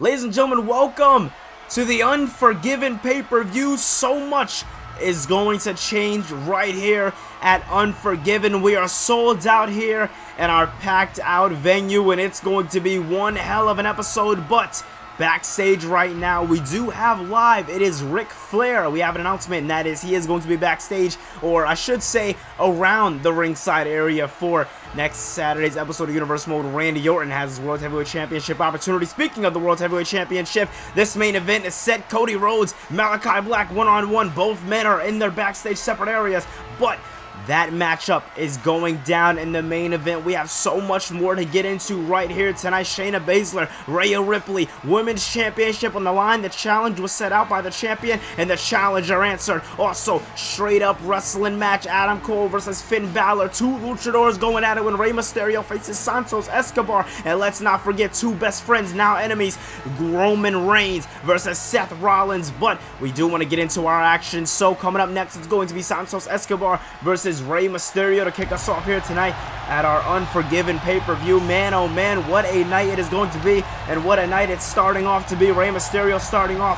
Ladies and gentlemen, welcome to the Unforgiven pay-per-view. So much is going to change right here at Unforgiven. We are sold out here in our packed out venue, and it's going to be one hell of an episode. But backstage right now, we do have live, it is Ric Flair. We have an announcement, and that is he is going to be backstage, or I should say around the ringside area for next Saturday's episode of Universe Mode. Randy Orton has his World Heavyweight Championship opportunity. Speaking of the World Heavyweight Championship, this main event is Seth, Cody, Rhodes, Malakai Black one-on-one. Both men are in their backstage separate areas, but that matchup is going down in the main event. We have so much more to get into right here tonight. Shayna Baszler, Rhea Ripley, Women's Championship on the line. The challenge was set out by the champion, and the challenger answered. Also, straight up wrestling match, Adam Cole versus Finn Balor. Two luchadors going at it when Rey Mysterio faces Santos Escobar. And let's not forget two best friends, now enemies, Roman Reigns versus Seth Rollins. But we do want to get into our action. So coming up next, it's going to be Santos Escobar versus Rey Mysterio to kick us off here tonight at our Unforgiven pay-per-view. Man, oh man, what a night it is going to be, and what a night it's starting off to be. Rey Mysterio starting off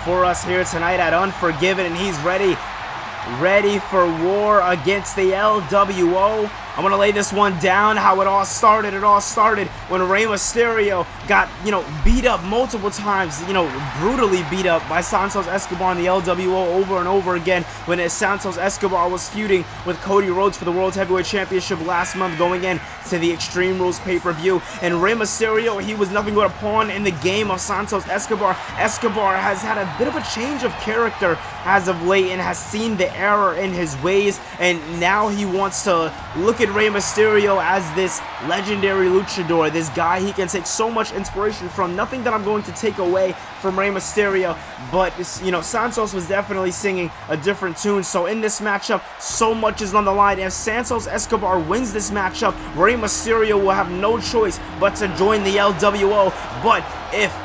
for us here tonight at Unforgiven, and he's ready for war against the LWO. I'm going to lay this one down, how it all started. It all started when Rey Mysterio got, beat up multiple times, brutally beat up by Santos Escobar and the LWO over and over again when Santos Escobar was feuding with Cody Rhodes for the World Heavyweight Championship last month going in to the Extreme Rules pay-per-view. And Rey Mysterio, he was nothing but a pawn in the game of Santos Escobar. Escobar has had a bit of a change of character as of late and has seen the error in his ways, and now he wants to look at Rey Mysterio as this legendary luchador, this guy he can take so much inspiration from. Nothing that I'm going to take away from Rey Mysterio, but Santos was definitely singing a different tune. So in this matchup, so much is on the line. If Santos Escobar wins this matchup, Rey Mysterio will have no choice but to join the LWO. But if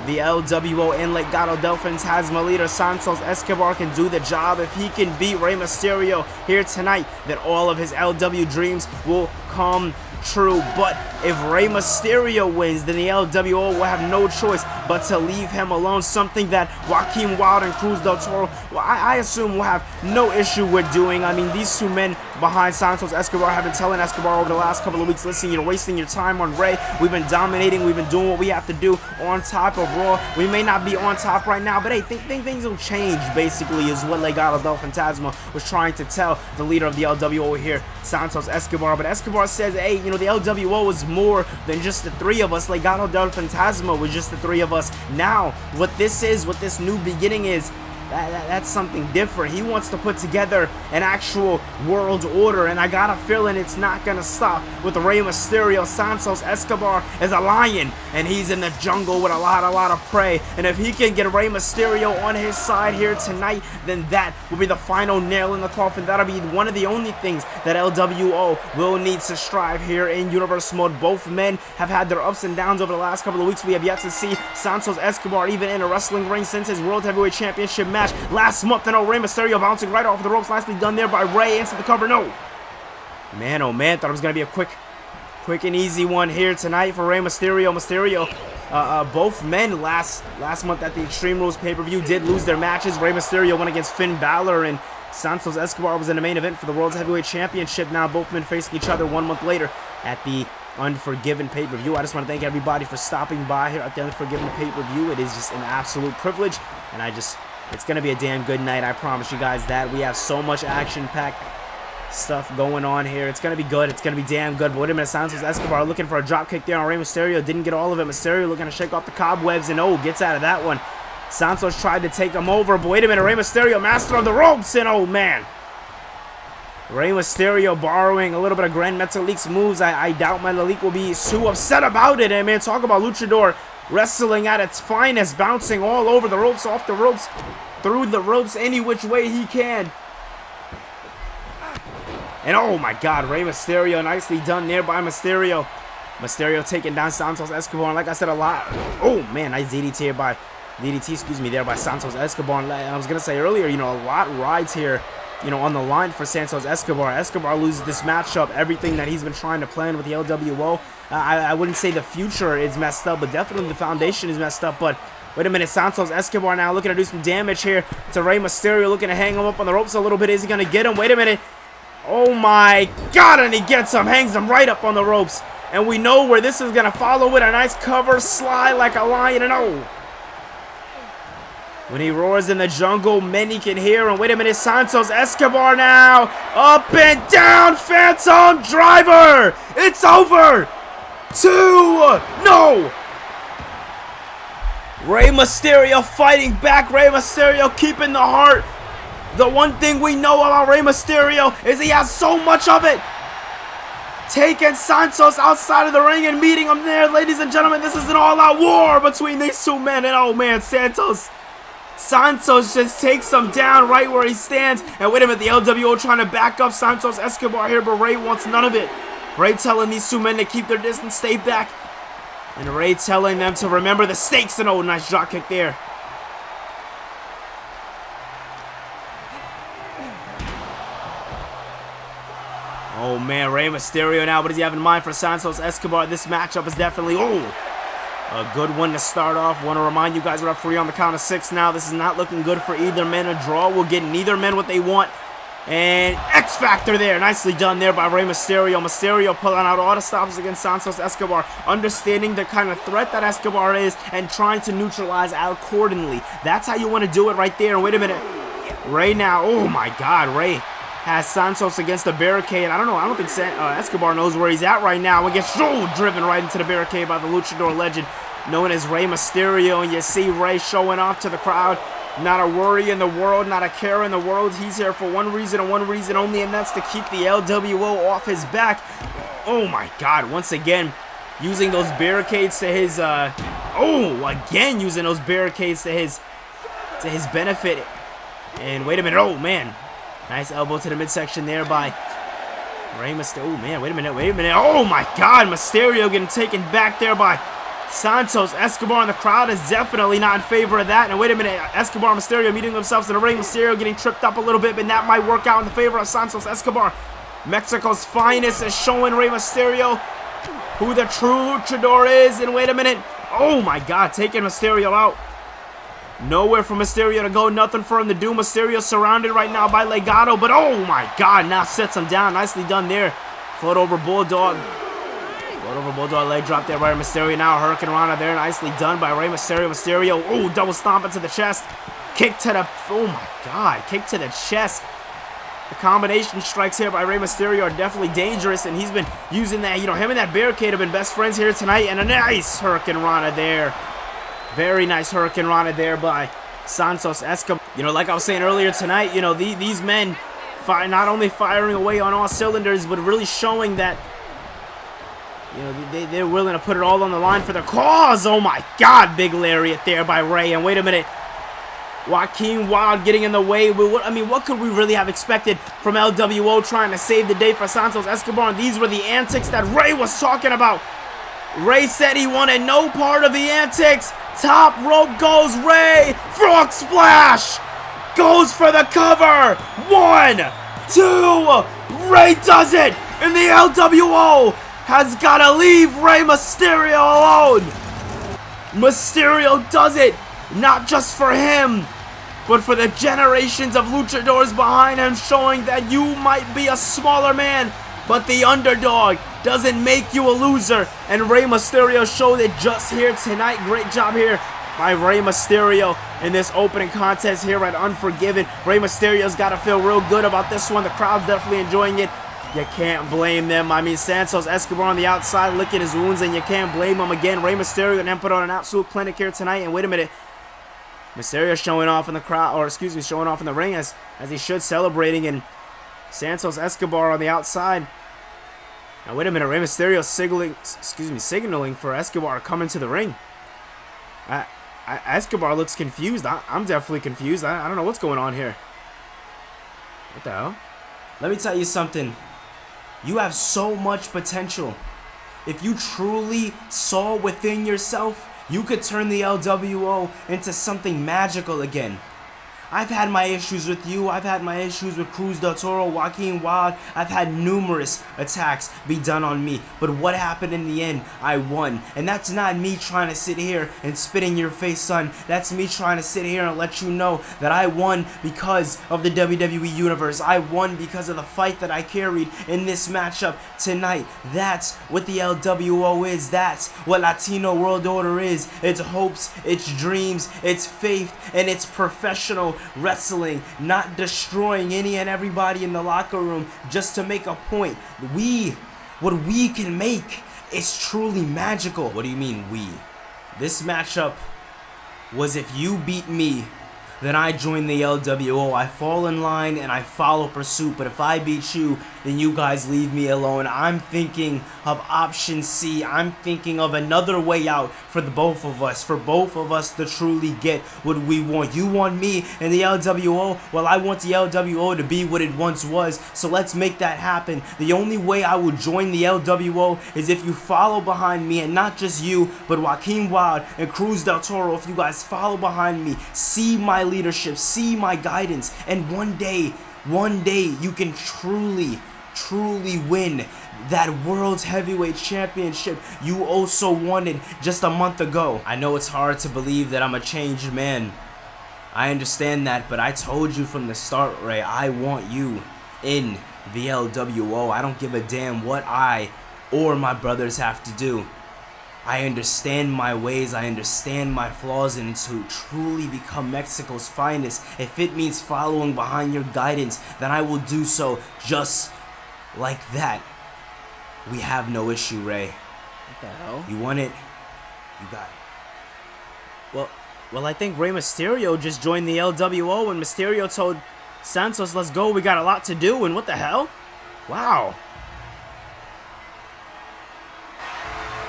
the LWO and Legado del Fantasma leader Santos Escobar can do the job, if he can beat Rey Mysterio here tonight, then all of his LW dreams will come true. But if Rey Mysterio wins, then the LWO will have no choice but to leave him alone, something that Joaquin Wilde and Cruz del Toro, I assume, will have no issue with doing. I mean, these two men behind Santos Escobar have been telling Escobar over the last couple of weeks, listen, you're wasting your time on Rey. We've been dominating, we've been doing what we have to do on top of Raw. We may not be on top right now, but hey, things will change, basically, is what Legado del Fantasma was trying to tell the leader of the LWO here, Santos Escobar. But Escobar says, hey, the LWO is more than just the three of us. Legado del Fantasma was just the three of us. Now, what this new beginning is, that's something different. He wants to put together an actual world order, and I got a feeling it's not gonna stop with Rey Mysterio. Santos Escobar is a lion, and he's in the jungle with a lot of prey. And if he can get Rey Mysterio on his side here tonight, then that will be the final nail in the coffin. That'll be one of the only things that LWO will need to strive here in Universe Mode. Both men have had their ups and downs over the last couple of weeks. We have yet to see Santos Escobar even in a wrestling ring since his World Heavyweight Championship match last month. And Rey Mysterio bouncing right off the ropes, nicely done there by Rey into the cover. No, man, oh man, thought it was gonna be a quick and easy one here tonight for Rey Mysterio. Both men last month at the Extreme Rules pay-per-view did lose their matches. Rey Mysterio won against Finn Balor, and Santos Escobar was in the main event for the World Heavyweight Championship. Now both men facing each other 1 month later at the Unforgiven pay-per-view. I just want to thank everybody for stopping by here at the Unforgiven pay-per-view. It is just an absolute privilege, and it's going to be a damn good night. I promise you guys that. We have so much action-packed stuff going on here. It's going to be good. It's going to be damn good. But wait a minute. Santos Escobar looking for a drop kick there on Rey Mysterio. Didn't get all of it. Mysterio looking to shake off the cobwebs, and gets out of that one. Santos tried to take him over. But wait a minute. Rey Mysterio, master of the ropes, and oh man. Rey Mysterio borrowing a little bit of Grand Metalik's moves. I doubt Metalik will be too upset about it. And man, talk about luchador wrestling at its finest, bouncing all over the ropes, off the ropes, through the ropes, any which way he can. And oh my God, Rey Mysterio, nicely done there by Mysterio. Mysterio taking down Santos Escobar, and like I said, oh man, nice DDT there by Santos Escobar. And I was gonna say earlier, a lot rides here you know, on the line for Santos Escobar. Escobar loses this matchup. Everything that he's been trying to plan with the LWO, I wouldn't say the future is messed up, but definitely the foundation is messed up. But wait a minute, Santos Escobar now looking to do some damage here to Rey Mysterio, looking to hang him up on the ropes a little bit. Is he going to get him? Wait a minute. Oh my God, and he gets him, hangs him right up on the ropes. And we know where this is going to follow with a nice cover slide like a lion. And oh, when he roars in the jungle, many can hear him. Wait a minute, Santos Escobar now. Up and down, Phantom Driver. It's over. 2, no. Rey Mysterio fighting back. Rey Mysterio keeping the heart. The one thing we know about Rey Mysterio is he has so much of it. Taking Santos outside of the ring and meeting him there. Ladies and gentlemen, this is an all-out war between these two men. And oh man, Santos just takes him down right where he stands. And wait a minute, the LWO trying to back up Santos Escobar here, but Rey wants none of it. Rey telling these two men to keep their distance, stay back. And Rey telling them to remember the stakes. And oh, nice drop kick there. Oh man, Rey Mysterio now. What does he have in mind for Santos Escobar? This matchup is definitely, a good one to start off. Want to remind you guys, we're up 3 on the count of 6 now. This is not looking good for either man. A draw will get neither man what they want. And X Factor there. Nicely done there by Rey Mysterio. Mysterio pulling out all the stops against Santos Escobar. Understanding the kind of threat that Escobar is and trying to neutralize accordingly. That's how you want to do it right there. And wait a minute. Rey now. Oh my God, Rey has Santos against the barricade. I don't think Escobar knows where he's at right now. And gets driven right into the barricade by the luchador legend known as Rey Mysterio. And you see Rey showing off to the crowd. Not a worry in the world, not a care in the world. He's here for one reason and one reason only, and that's to keep the LWO off his back. Oh my God, once again, using those barricades to his, again using those barricades to his benefit. And wait a minute, oh man. Nice elbow to the midsection there by Rey Mysterio. Oh man, wait a minute. Oh my God, Mysterio getting taken back there by Santos Escobar, and the crowd is definitely not in favor of that. And wait a minute, Escobar and Mysterio meeting themselves in the ring. Mysterio getting tripped up a little bit, but that might work out in the favor of Santos Escobar. Mexico's finest is showing Rey Mysterio who the true luchador is. And wait a minute, oh my God, taking Mysterio out. Nowhere for Mysterio to go, nothing for him to do. Mysterio surrounded right now by Legado, but oh my God, now sets him down. Nicely done there. Float over Bulldog. Bulldog leg drop there by Mysterio. Now Hurricane Rana there. Nicely done by Rey Mysterio. Mysterio, double stomp into the chest. Kick to the, oh my God, kick to the chest. The combination strikes here by Rey Mysterio are definitely dangerous, and he's been using that, him and that barricade have been best friends here tonight. And a nice Hurricane Rana there. Very nice Hurricane Rana there by Santos Escobar. Like I was saying earlier tonight, these men not only firing away on all cylinders, but really showing that they're willing to put it all on the line for the cause. Oh my God, big lariat there by Rey. And wait a minute, Joaquin Wilde getting in the way. What could we really have expected from LWO trying to save the day for Santos Escobar? And these were the antics that Rey was talking about. Rey said he wanted no part of the antics. Top rope goes Rey. Frog splash. Goes for the cover. 1, 2. Rey does it. And the LWO has got to leave Rey Mysterio alone. Mysterio does it. Not just for him, but for the generations of luchadors behind him, showing that you might be a smaller man, but the underdog doesn't make you a loser. And Rey Mysterio showed it just here tonight. Great job here by Rey Mysterio in this opening contest here at Unforgiven. Rey Mysterio's got to feel real good about this one. The crowd's definitely enjoying it. You can't blame them. Santos Escobar on the outside licking his wounds, and you can't blame him again. Rey Mysterio and put on an absolute clinic here tonight. And wait a minute, Mysterio showing off in the crowd, showing off in the ring as he should, celebrating, and Santos Escobar on the outside. Now wait a minute, Rey Mysterio signaling for Escobar to come into the ring. Escobar looks confused. I'm definitely confused. I don't know what's going on here. What the hell? Let me tell you something. You have so much potential. If you truly saw within yourself, you could turn the LWO into something magical again. I've had my issues with you. I've had my issues with Cruz del Toro, Joaquin Wilde. I've had numerous attacks be done on me. But what happened in the end? I won. And that's not me trying to sit here and spit in your face, son. That's me trying to sit here and let you know that I won because of the WWE Universe. I won because of the fight that I carried in this matchup tonight. That's what the LWO is. That's what Latino World Order is. It's hopes, it's dreams, it's faith, and it's professional wrestling, not destroying any and everybody in the locker room just to make a point. What we can make is truly magical. What do you mean we? This matchup was if you beat me, then I join the LWO. I fall in line and I follow pursuit. But if I beat you, then you guys leave me alone. I'm thinking of option C. I'm thinking of another way out for the both of us. For both of us to truly get what we want. You want me in the LWO? Well, I want the LWO to be what it once was. So let's make that happen. The only way I will join the LWO is if you follow behind me. And not just you, but Joaquin Wilde and Cruz del Toro. If you guys follow behind me, see my leadership, see my guidance, and one day you can truly win that World's Heavyweight Championship you also wanted just a month ago. I know it's hard to believe that I'm a changed man. I understand that, but I told you from the start, Ray, I want you in the LWO. I don't give a damn what I or my brothers have to do. I understand my ways, I understand my flaws, and to truly become Mexico's finest, if it means following behind your guidance, then I will do so just like that. We have no issue, Ray. What the hell? You want it, you got it. Well, I think Rey Mysterio just joined the LWO, and Mysterio told Santos, let's go, we got a lot to do, and what the hell? Wow.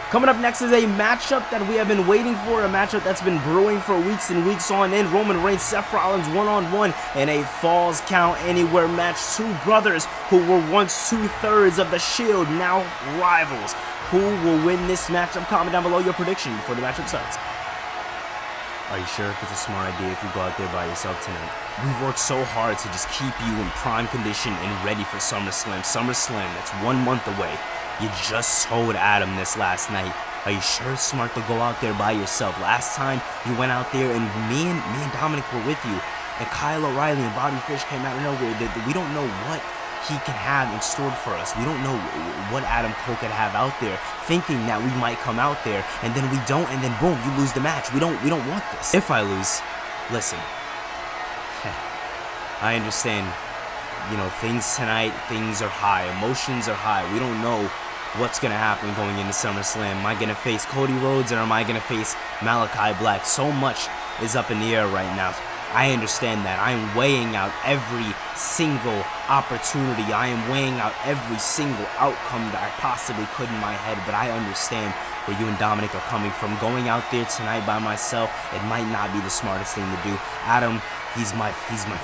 Coming up next is a matchup that we have been waiting for, a matchup that's been brewing for weeks and weeks on end. Roman Reigns, Seth Rollins one-on-one in a Falls Count Anywhere match. Two brothers who were once 2/3 of the Shield, now rivals. Who will win this matchup? Comment down below your prediction before the matchup starts. Are you sure if it's a smart idea if you go out there by yourself tonight? We've worked so hard to just keep you in prime condition and ready for SummerSlam. SummerSlam, that's 1 month away. You just told Adam this last night. Are you sure it's smart to go out there by yourself? Last time you went out there and me and Dominic were with you, and Kyle O'Reilly and Bobby Fish came out of nowhere. We don't know what he can have in store for us. We don't know what Adam Cole could have out there, thinking that we might come out there, and then we don't, and then boom, you lose the match. We don't want this. If I lose, listen, I understand. You know, things tonight, things are high, emotions are high. We don't know what's going to happen going into SummerSlam. Am I going to face Cody Rhodes or am I going to face Malakai Black? So much is up in the air right now. I understand that. I am weighing out every single opportunity. I am weighing out every single outcome that I possibly could in my head, but I understand where you and Dominic are coming from. Going out there tonight by myself, it might not be the smartest thing to do. Adam, he's my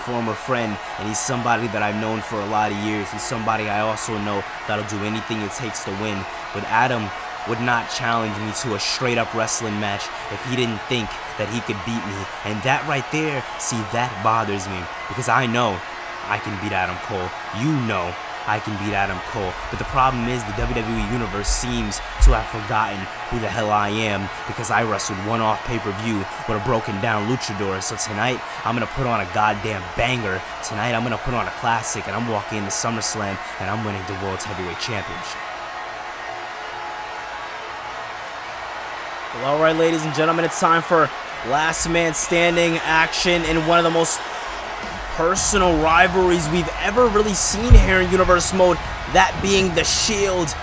former friend, and he's somebody that I've known for a lot of years. He's somebody I also know that'll do anything it takes to win. But Adam would not challenge me to a straight-up wrestling match if he didn't think that he could beat me. And that right there, see, that bothers me, because I know I can beat Adam Cole. You know I can beat Adam Cole. But the problem is the WWE Universe seems to have forgotten who the hell I am, because I wrestled one off pay-per-view with a broken down luchador. So tonight, I'm going to put on a goddamn banger. Tonight, I'm going to put on a classic, and I'm walking into SummerSlam, and I'm winning the World's Heavyweight Championship. Well, alright, ladies and gentlemen, it's time for last man standing action in one of the most personal rivalries we've ever really seen here in Universe Mode, that being the Shield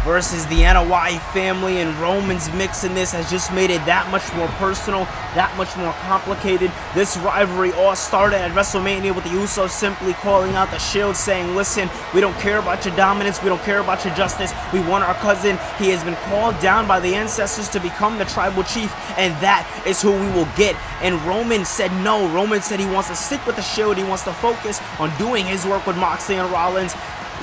versus the NOI family, and Roman's mix in this has just made it that much more personal, that much more complicated. This rivalry all started at WrestleMania with the Usos simply calling out the Shield, saying, listen, we don't care about your dominance, we don't care about your justice, we want our cousin. He has been called down by the ancestors to become the tribal chief, and that is who we will get. And Roman said no. Roman said he wants to stick with the Shield, he wants to focus on doing his work with Moxley and Rollins.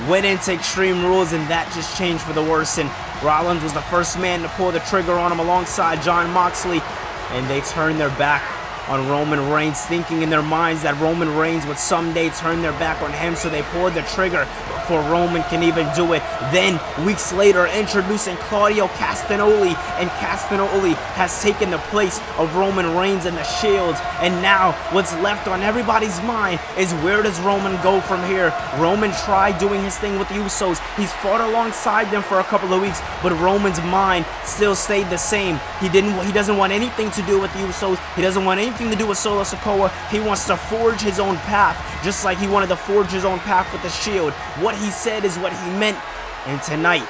Went into Extreme Rules, and that just changed for the worse, and Rollins was the first man to pull the trigger on him alongside Jon Moxley, and they turned their back on Roman Reigns, thinking in their minds that Roman Reigns would someday turn their back on him, so they pulled the trigger before Roman can even do it. Then, weeks later, introducing Claudio Castagnoli, and Castagnoli has taken the place of Roman Reigns and the Shield, and now what's left on everybody's mind is where does Roman go from here? Roman tried doing his thing with the Usos. He's fought alongside them for a couple of weeks, but Roman's mind still stayed the same. He doesn't want anything to do with the Usos. He doesn't want anything to do with Solo Sikoa. He wants to forge his own path, just like he wanted to forge his own path with the Shield. What he said is what he meant, and tonight,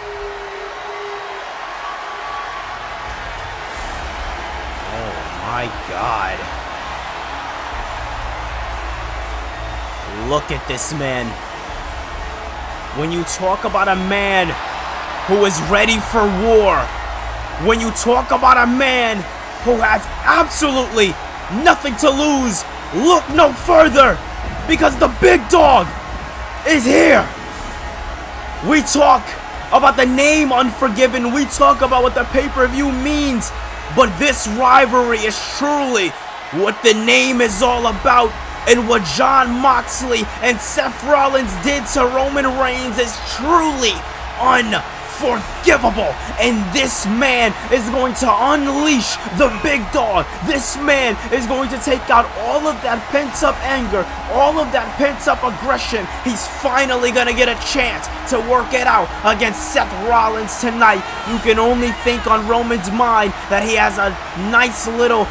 oh my God, look at this man. When you talk about a man who is ready for war, when you talk about a man who has absolutely nothing to lose, look no further, because the big dog is here. We talk about the name Unforgiven, we talk about what the pay-per-view means, but this rivalry is truly what the name is all about. And what Jon Moxley and Seth Rollins did to Roman Reigns is truly unforgivable. And this man is going to unleash the big dog. This man is going to take out all of that pent-up anger, all of that pent-up aggression. He's finally going to get a chance to work it out against Seth Rollins tonight. You can only think on Roman's mind that he has a nice little,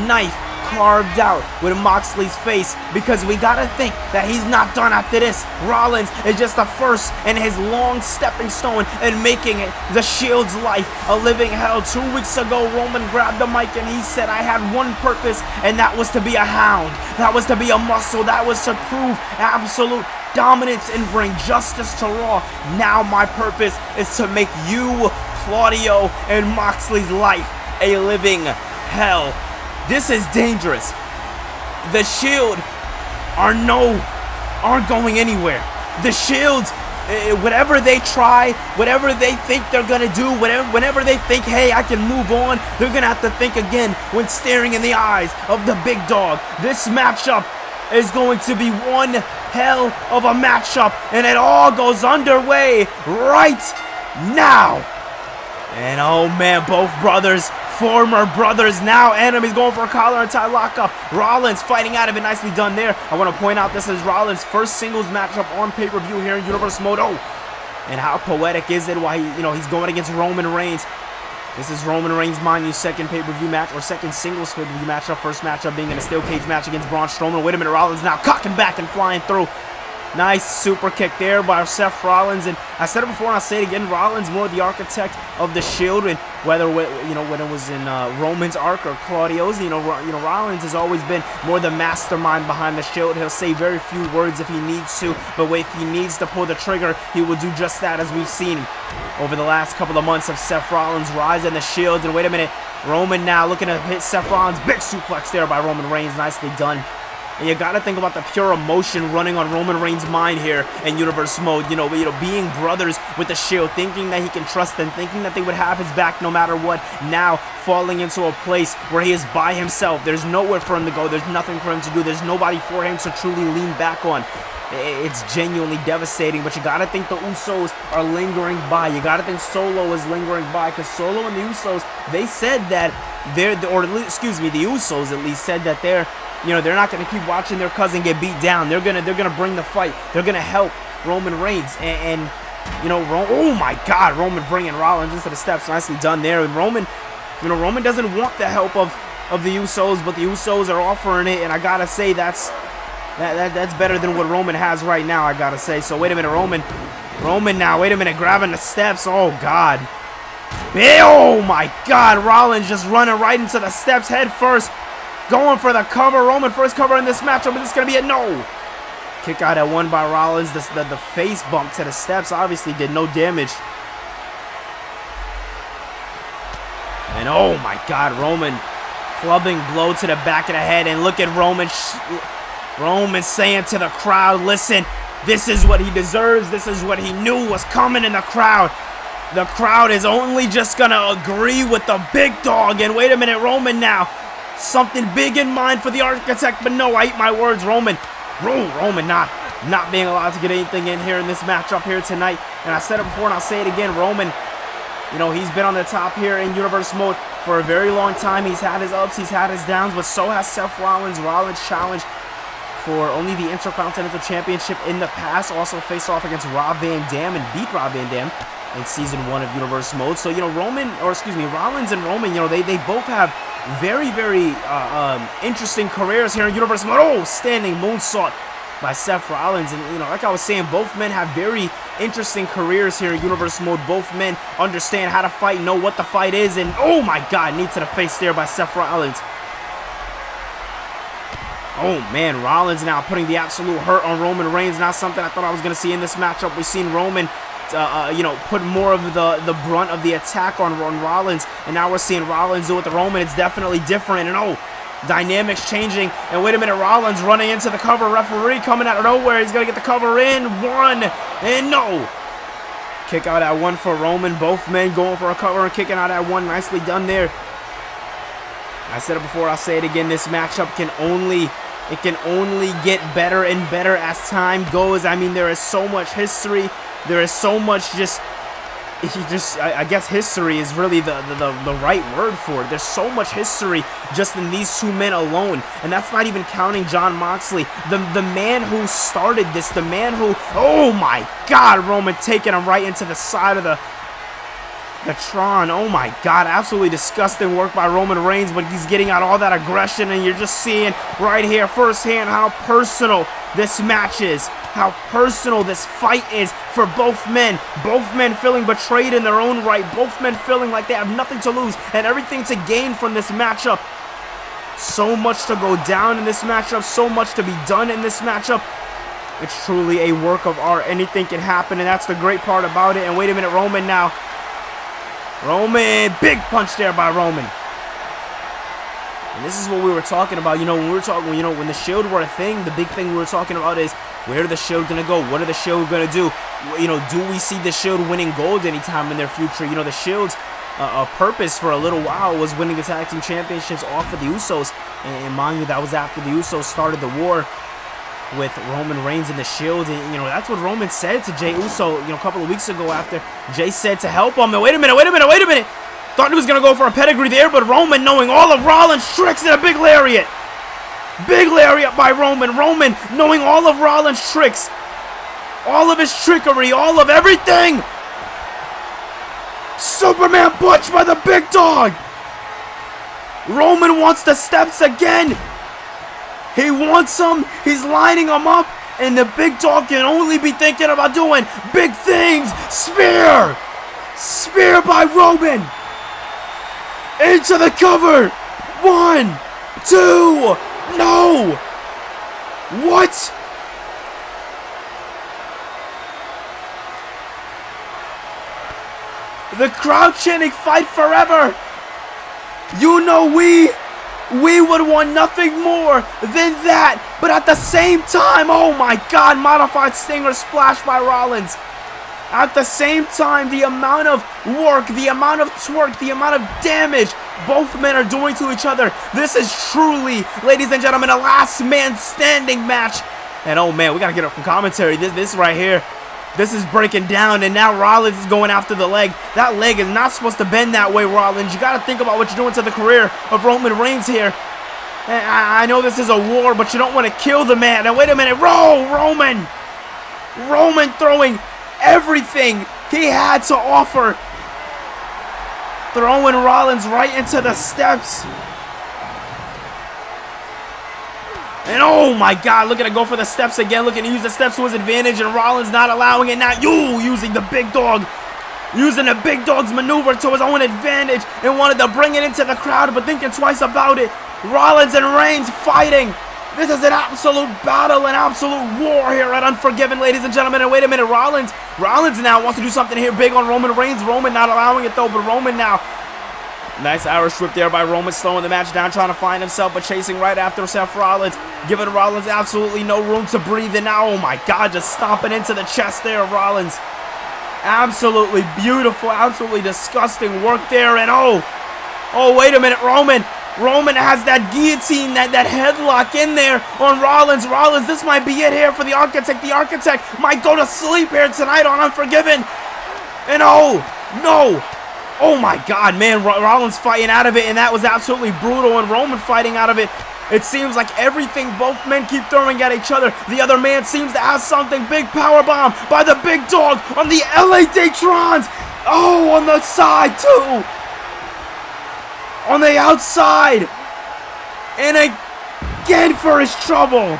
knife carved out with Moxley's face, because we gotta think that he's not done after this. Rollins is just the first in his long stepping stone and making it the Shield's life a living hell. 2 weeks ago, Roman grabbed the mic and he said, I had one purpose, and that was to be a hound. That was to be a muscle. That was to prove absolute dominance and bring justice to Raw. Now my purpose is to make you, Claudio, and Moxley's life a living hell. This is dangerous. The Shield aren't going anywhere. The Shield, whatever they try, whatever they think they're gonna do, whenever they think, hey, I can move on, they're gonna have to think again when staring in the eyes of the big dog. This matchup is going to be one hell of a matchup, and it all goes underway right now. And oh man, both brothers, former brothers, now enemies, going for a collar and tie lockup. Rollins fighting out of it, nicely done there. I want to point out this is Rollins' first singles matchup on pay-per-view here in Universe Mode. Oh, and how poetic is it while he's going against Roman Reigns. This is Roman Reigns' mind you second pay-per-view match, or second singles pay-per-view matchup. First matchup being in a steel cage match against Braun Strowman. Wait a minute, Rollins now cocking back and flying through. Nice super kick there by Seth Rollins, and I said it before and I'll say it again, Rollins more the architect of the Shield, and whether when it was in Roman's arc or Claudio's, Rollins has always been more the mastermind behind the Shield. He'll say very few words if he needs to, but if he needs to pull the trigger, he will do just that, as we've seen over the last couple of months of Seth Rollins' rise in the Shield. And wait a minute, Roman now looking to hit Seth Rollins, big suplex there by Roman Reigns, nicely done. And you gotta think about the pure emotion running on Roman Reigns' mind here in Universe Mode. Being brothers with the Shield, thinking that he can trust them, thinking that they would have his back no matter what. Now falling into a place where he is by himself. There's nowhere for him to go. There's nothing for him to do. There's nobody for him to truly lean back on. It's genuinely devastating, but you gotta think the Usos are lingering by. You gotta think Solo is lingering by, because Solo and the Usos, they said that the Usos at least said that they're not going to keep watching their cousin get beat down. They're gonna bring the fight. They're gonna help Roman Reigns, and oh my God, Roman bringing Rollins into the steps, nicely done there. And Roman doesn't want the help of the Usos, but the Usos are offering it, and I gotta say that's better than what Roman has right now, I gotta say. So wait a minute, Roman now, wait a minute, grabbing the steps. Oh God, oh my God, Rollins just running right into the steps head first. Going for the cover. Roman first cover in this matchup, but this is going to be a no. Kick out at one by Rollins. The face bump to the steps obviously did no damage. And oh my God, Roman clubbing blow to the back of the head. And look at Roman saying to the crowd, listen, this is what he deserves. This is what he knew was coming in the crowd. The crowd is only just going to agree with the big dog. And wait a minute, Roman now something big in mind for the Architect, but no, I eat my words. Roman not being allowed to get anything in here in this matchup here tonight. And I said it before and I'll say it again, Roman, you know, he's been on the top here in Universe Mode for a very long time. He's had his ups, he's had his downs, but so has Seth Rollins. Rollins challenged for only the Intercontinental Championship in the past. Also faced off against Rob Van Dam and beat Rob Van Dam in Season 1 of Universe Mode. So, you know, Rollins and Roman, you know, they both have very, very interesting careers here in Universe Mode. Oh, standing moonsault by Seth Rollins. And, you know, like I was saying, both men have very interesting careers here in Universe Mode. Both men understand how to fight, know what the fight is, and oh my god, knee to the face there by Seth Rollins. Oh man, Rollins now putting the absolute hurt on Roman Reigns. Not something I thought I was going to see in this matchup. We've seen Roman you know, put more of the brunt of the attack on Rollins, and now we're seeing Rollins do it to Roman. It's definitely different, and oh, dynamics changing. And wait a minute, Rollins running into the cover. Referee coming out of nowhere. He's gonna get the cover in. One, and no. Kick out at one for Roman. Both men going for a cover and kicking out at one. Nicely done there. I said it before, I'll say it again. This matchup can only get better and better as time goes. I mean, there is so much history. There is so much I guess history is really the right word for it. There's so much history just in these two men alone, and that's not even counting Jon Moxley, the man who started this, the man who, oh my god, Roman taking him right into the side of the Tron. Oh my god, absolutely disgusting work by Roman Reigns, but he's getting out all that aggression, and you're just seeing right here firsthand how personal this match is, how personal this fight is for both men. Both men feeling betrayed in their own right, both men feeling like they have nothing to lose and everything to gain from this matchup. So much to go down in this matchup, so much to be done in this matchup. It's truly a work of art. Anything can happen, and that's the great part about it. And wait a minute, Roman now. Roman, big punch there by Roman. And this is what we were talking about, you know, when we were talking, you know, when the Shield were a thing, the big thing we were talking about is, where are the Shield gonna go? What are the Shield gonna do? You know, do we see the Shield winning gold anytime in their future? You know, the Shield's purpose for a little while was winning the tag team championships off of the Usos, and mind you, that was after the Usos started the war with Roman Reigns and the Shield. And, you know, that's what Roman said to Jey Uso, you know, a couple of weeks ago after Jey said to help him. And wait a minute. Thought he was going to go for a pedigree there, but Roman, knowing all of Rollins' tricks, and a big lariat. Big lariat by Roman. Roman, knowing all of Rollins' tricks, all of his trickery, all of everything. Superman punch by the big dog. Roman wants the steps again. He wants them. He's lining them up. And the big dog can only be thinking about doing big things. Spear. Spear by Roman. Into the cover. 1, 2. No. What? The crowd chanting fight forever. You know we would want nothing more than that. But at the same time, oh my god, modified Stinger splash by Rollins. At the same time, the amount of work, the amount of twerk, the amount of damage both men are doing to each other. This is truly, ladies and gentlemen, a last man standing match. And oh man, we gotta get up from commentary. This right here, this is breaking down, and now Rollins is going after the leg. That leg is not supposed to bend that way, Rollins. You gotta think about what you're doing to the career of Roman Reigns here. And I know this is a war, but you don't want to kill the man. Now wait a minute, Roman throwing everything he had to offer, throwing Rollins right into the steps. And oh my god, looking to go for the steps again, looking to use the steps to his advantage, and Rollins not allowing it. Now using the big dog, using the big dog's maneuver to his own advantage, and wanted to bring it into the crowd, but thinking twice about it. Rollins and Reigns fighting. This is an absolute battle, an absolute war here at Unforgiven, ladies and gentlemen. And wait a minute, Rollins now wants to do something here big on Roman Reigns. Roman not allowing it though, but Roman now. Nice Irish whip there by Roman, slowing the match down, trying to find himself, but chasing right after Seth Rollins, giving Rollins absolutely no room to breathe. And now, oh my god, just stomping into the chest there of Rollins. Absolutely beautiful, absolutely disgusting work there. And oh, wait a minute, Roman Roman has that guillotine, that headlock in there on Rollins. Rollins, this might be it here for the Architect. The Architect might go to sleep here tonight on Unforgiven. And oh, no. Oh my God, man, Rollins fighting out of it, and that was absolutely brutal, and Roman fighting out of it. It seems like everything both men keep throwing at each other. The other man seems to have something. Big powerbomb by the big dog on the LA Daytrons. Oh, on the side too. On the outside. And again for his trouble.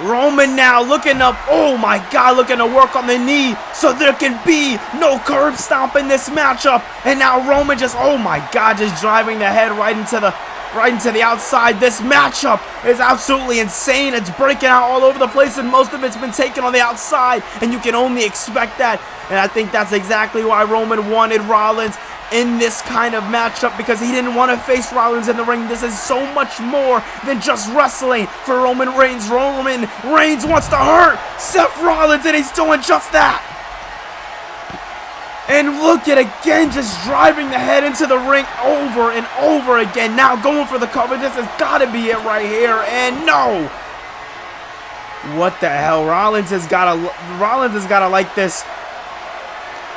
Roman now looking up. Oh my God, looking to work on the knee so there can be no curb stomp in this matchup. And now Roman just, oh my God, just driving the head right into the outside. This matchup is absolutely insane. It's breaking out all over the place, and most of it's been taken on the outside, and you can only expect that. And I think that's exactly why Roman wanted Rollins in this kind of matchup, because he didn't want to face Rollins in the ring. This is so much more than just wrestling for Roman Reigns. Roman Reigns wants to hurt Seth Rollins, and he's doing just that. And look at again, just driving the head into the ring over and over again. Now going for the cover. This has got to be it right here. And no. What the hell? Rollins has got to like this.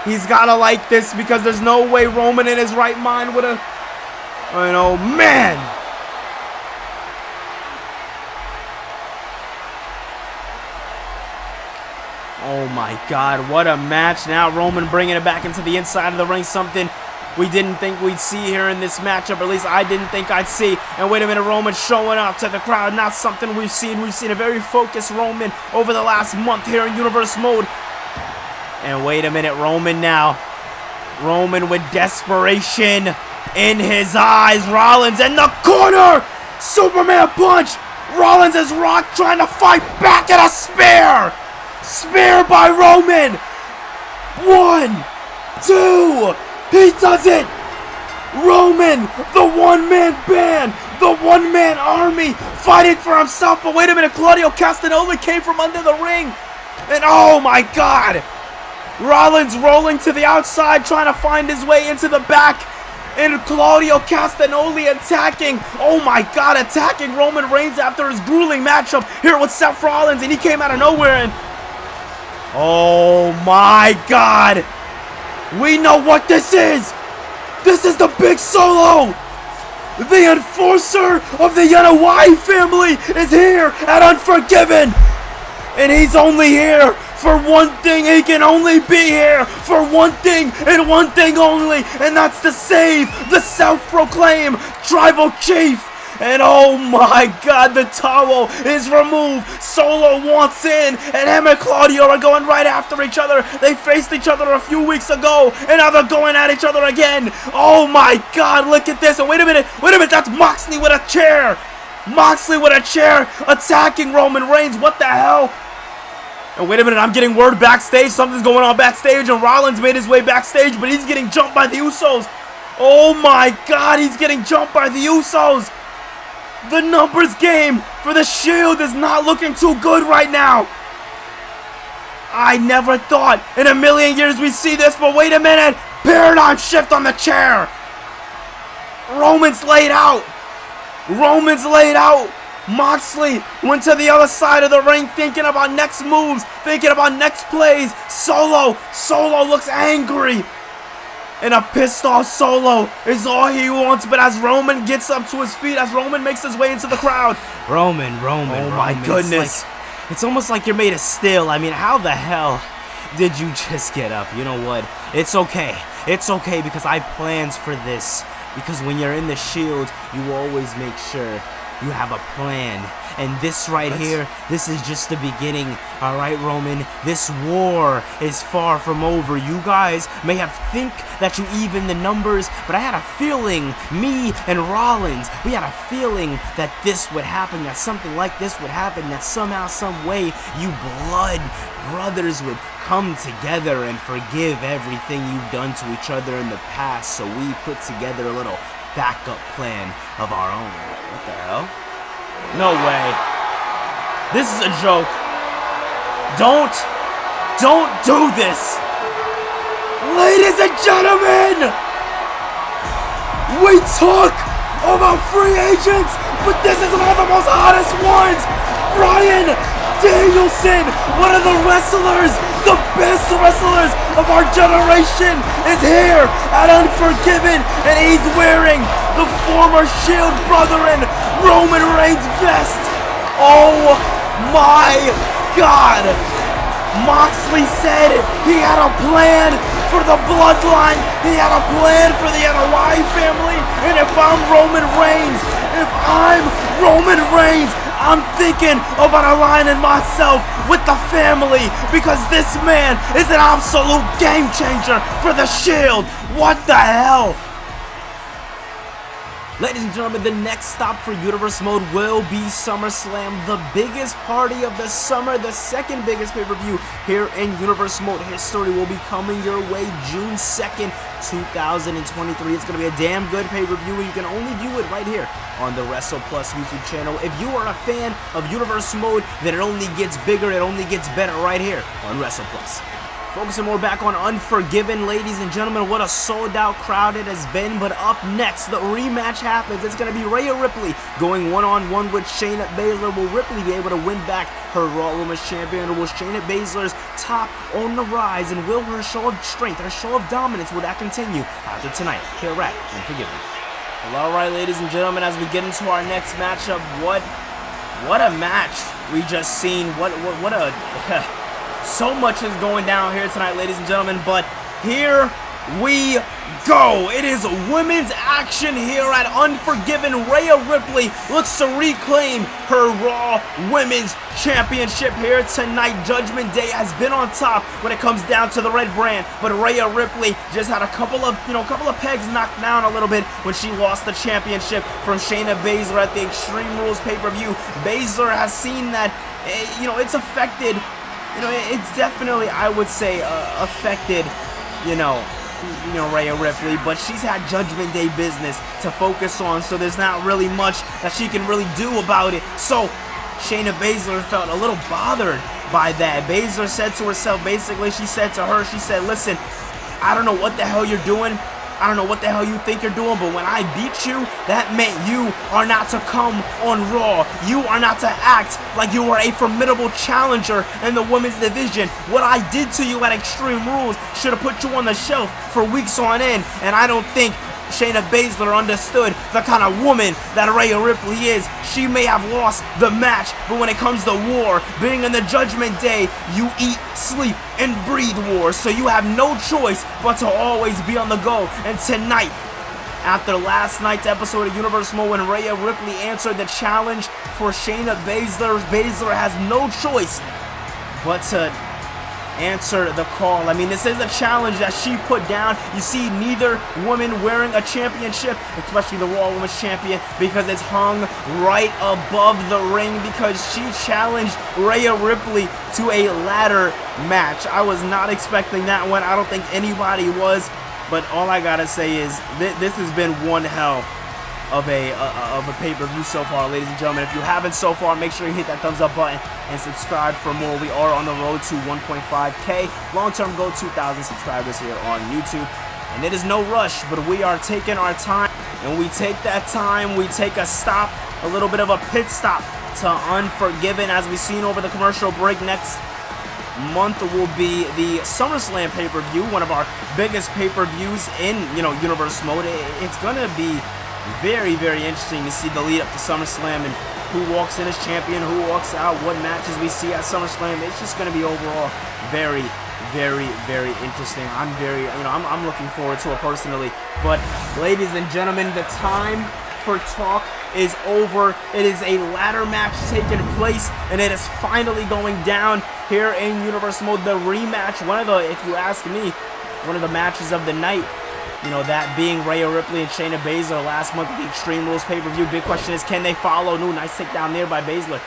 He's got to like this, because there's no way Roman in his right mind would have. Oh man. Oh my God, what a match. Now Roman bringing it back into the inside of the ring, something we didn't think we'd see here in this matchup, or at least I didn't think I'd see. And wait a minute, Roman showing up to the crowd, not something we've seen. We've seen a very focused Roman over the last month here in Universe Mode. And wait a minute, Roman now. Roman with desperation in his eyes. Rollins in the corner. Superman punch. Rollins is rocked, trying to fight back at a spear. Spear by Roman. 1, 2. He does it. Roman, the one-man band, the one-man army, fighting for himself. But wait a minute, Claudio Castagnoli came from under the ring. And oh my God. Rollins rolling to the outside, trying to find his way into the back. And Claudio Castagnoli attacking, oh my God, attacking Roman Reigns after his grueling matchup here with Seth Rollins. And he came out of nowhere and, oh my God. We know what this is. This is the big solo. The enforcer of the Untitled family is here at Unforgiven. And he's only here for one thing. He can only be here for one thing and one thing only, and that's to save the self-proclaimed tribal chief. And oh my God, the towel is removed. Solo wants in, and him and Claudio are going right after each other. They faced each other a few weeks ago, and now they're going at each other again. Oh my God, look at this. And wait a minute, that's Moxley with a chair. Moxley with a chair attacking Roman Reigns. What the hell? And wait a minute, I'm getting word backstage. Something's going on backstage, and Rollins made his way backstage, but he's getting jumped by the Usos. Oh my God, he's getting jumped by the Usos. The numbers game for the Shield is not looking too good right now. I never thought in a million years we'd see this, but wait a minute. Paradigm shift on the chair. Roman's laid out. Roman's laid out. Moxley went to the other side of the ring, thinking about next moves, thinking about next plays. Solo looks angry. And a pissed off Solo is all he wants. But as Roman gets up to his feet, as Roman makes his way into the crowd. Roman. Oh my goodness. It's almost like you're made of steel. I mean, how the hell did you just get up? You know what? It's okay. It's okay, because I have plans for this. Because when you're in the Shield, you always make sure you have a plan. And this right here, this is just the beginning. Alright, Roman, this war is far from over. You guys may have think that you even the numbers, but I had a feeling, me and Rollins, we had a feeling that this would happen, that something like this would happen, that somehow, some way, you blood brothers would come together and forgive everything you've done to each other in the past. So we put together a little backup plan of our own. What the hell? No way. This is a joke. Don't do this. Ladies and gentlemen, We talk about free agents, but this is one of the most hottest ones. Bryan Danielson, one of the wrestlers, the best wrestlers of our generation, is here at Unforgiven, and he's wearing the former Shield brethren Roman Reigns vest. Oh my God! Moxley said he had a plan for the bloodline, he had a plan for the NOI family, and if I'm Roman Reigns, I'm thinking about aligning myself with the family, because this man is an absolute game changer for the Shield. What the hell? Ladies and gentlemen, the next stop for Universe Mode will be SummerSlam, the biggest party of the summer, the second biggest pay-per-view here in Universe Mode history will be coming your way June 2nd, 2023. It's going to be a damn good pay-per-view, and you can only view it right here on the WrestlePlus YouTube channel. If you are a fan of Universe Mode, then it only gets bigger, it only gets better right here on WrestlePlus. Focusing more back on Unforgiven, ladies and gentlemen, what a sold-out crowd it has been. But up next, the rematch happens. It's going to be Rhea Ripley going one-on-one with Shayna Baszler. Will Ripley be able to win back her Raw Women's Champion, or will Shayna Baszler's top on the rise, and will her show of strength, her show of dominance, will that continue after tonight here at Unforgiven? Well, alright, ladies and gentlemen, as we get into our next matchup, what a match we just seen. What a... So much is going down here tonight, ladies and gentlemen, but here we go. It is women's action here at Unforgiven. Rhea Ripley looks to reclaim her Raw Women's Championship here tonight. Judgment Day has been on top when it comes down to the red brand, but Rhea Ripley just had a couple of pegs knocked down a little bit when she lost the championship from Shayna Baszler at the Extreme Rules pay-per-view. Baszler has seen that, it's affected. It's definitely, I would say, affected, Rhea Ripley, but she's had Judgment Day business to focus on, so there's not really much that she can really do about it. So Shayna Baszler felt a little bothered by that. Baszler said to herself, basically, she said, listen, I don't know what the hell you're doing. I don't know what the hell you think you're doing, but when I beat you, that meant you are not to come on Raw. You are not to act like you are a formidable challenger in the women's division. What I did to you at Extreme Rules should have put you on the shelf for weeks on end, and I don't think Shayna Baszler understood the kind of woman that Rhea Ripley is. She may have lost the match, but when it comes to war, being in the Judgment Day, you eat, sleep, and breathe war. So you have no choice but to always be on the go. And tonight, after last night's episode of Universe Mode, when Rhea Ripley answered the challenge for Shayna Baszler, Baszler has no choice but to answer the call. I mean, this is a challenge that she put down. You see neither woman wearing a championship, especially the Raw Women's Champion, because it's hung right above the ring, because she challenged Rhea Ripley to a ladder match. I was not expecting that one. I don't think anybody was, but all I gotta say is this has been one hell of a pay-per-view so far, ladies and gentlemen. If you haven't so far, make sure you hit that thumbs up button and subscribe for more. We are on the road to 1.5K. Long-term goal, 2,000 subscribers here on YouTube. And it is no rush, but we are taking our time. And we take that time, we take a stop, a little bit of a pit stop to Unforgiven. As we've seen over the commercial break, next month will be the SummerSlam pay-per-view, one of our biggest pay-per-views in, Universe Mode. It's gonna be very, very interesting to see the lead up to SummerSlam and who walks in as champion, who walks out, what matches we see at SummerSlam. It's just going to be overall very, very, very interesting. I'm looking forward to it personally. But ladies and gentlemen, the time for talk is over. It is a ladder match taking place, and it is finally going down here in Universe Mode. The rematch, if you ask me, one of the matches of the night. That being Rhea Ripley and Shayna Baszler last month at the Extreme Rules pay-per-view. Big question is, can they follow? Ooh, nice takedown there by Baszler.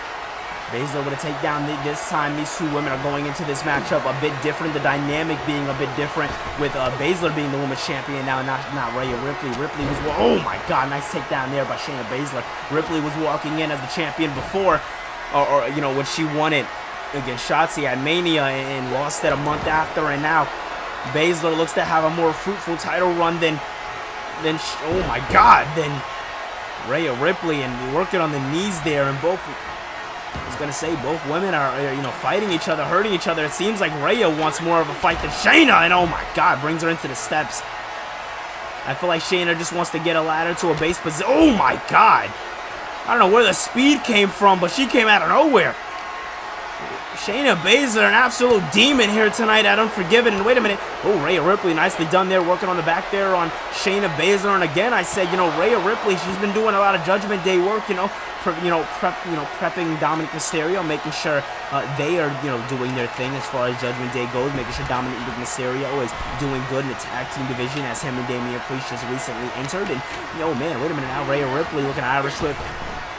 Baszler with a takedown this time. These two women are going into this matchup a bit different. The dynamic being a bit different with Baszler being the women's champion now, not Rhea Ripley. Ripley was, oh my God, nice takedown there by Shayna Baszler. Ripley was walking in as the champion before, when she won it against Shotzi at Mania and lost it a month after, and now Baszler looks to have a more fruitful title run than then, oh my God, then Rhea Ripley, and working on the knees there, and both, I was going to say, both women are, you know, fighting each other, hurting each other. It seems like Rhea wants more of a fight than Shayna, and oh my God, brings her into the steps. I feel like Shayna just wants to get a ladder to a base position. Oh my God. I don't know where the speed came from, but she came out of nowhere. Shayna Baszler, an absolute demon here tonight at Unforgiven. And wait a minute. Oh, Rhea Ripley, nicely done there, working on the back there on Shayna Baszler. And again, I said, you know, Rhea Ripley, she's been doing a lot of Judgment Day work, prepping Dominic Mysterio, making sure they are, you know, doing their thing as far as Judgment Day goes, making sure Dominic Mysterio is doing good in the tag team division as him and Damian Priest just recently entered. And, oh man, wait a minute now, Rhea Ripley looking Irish whip.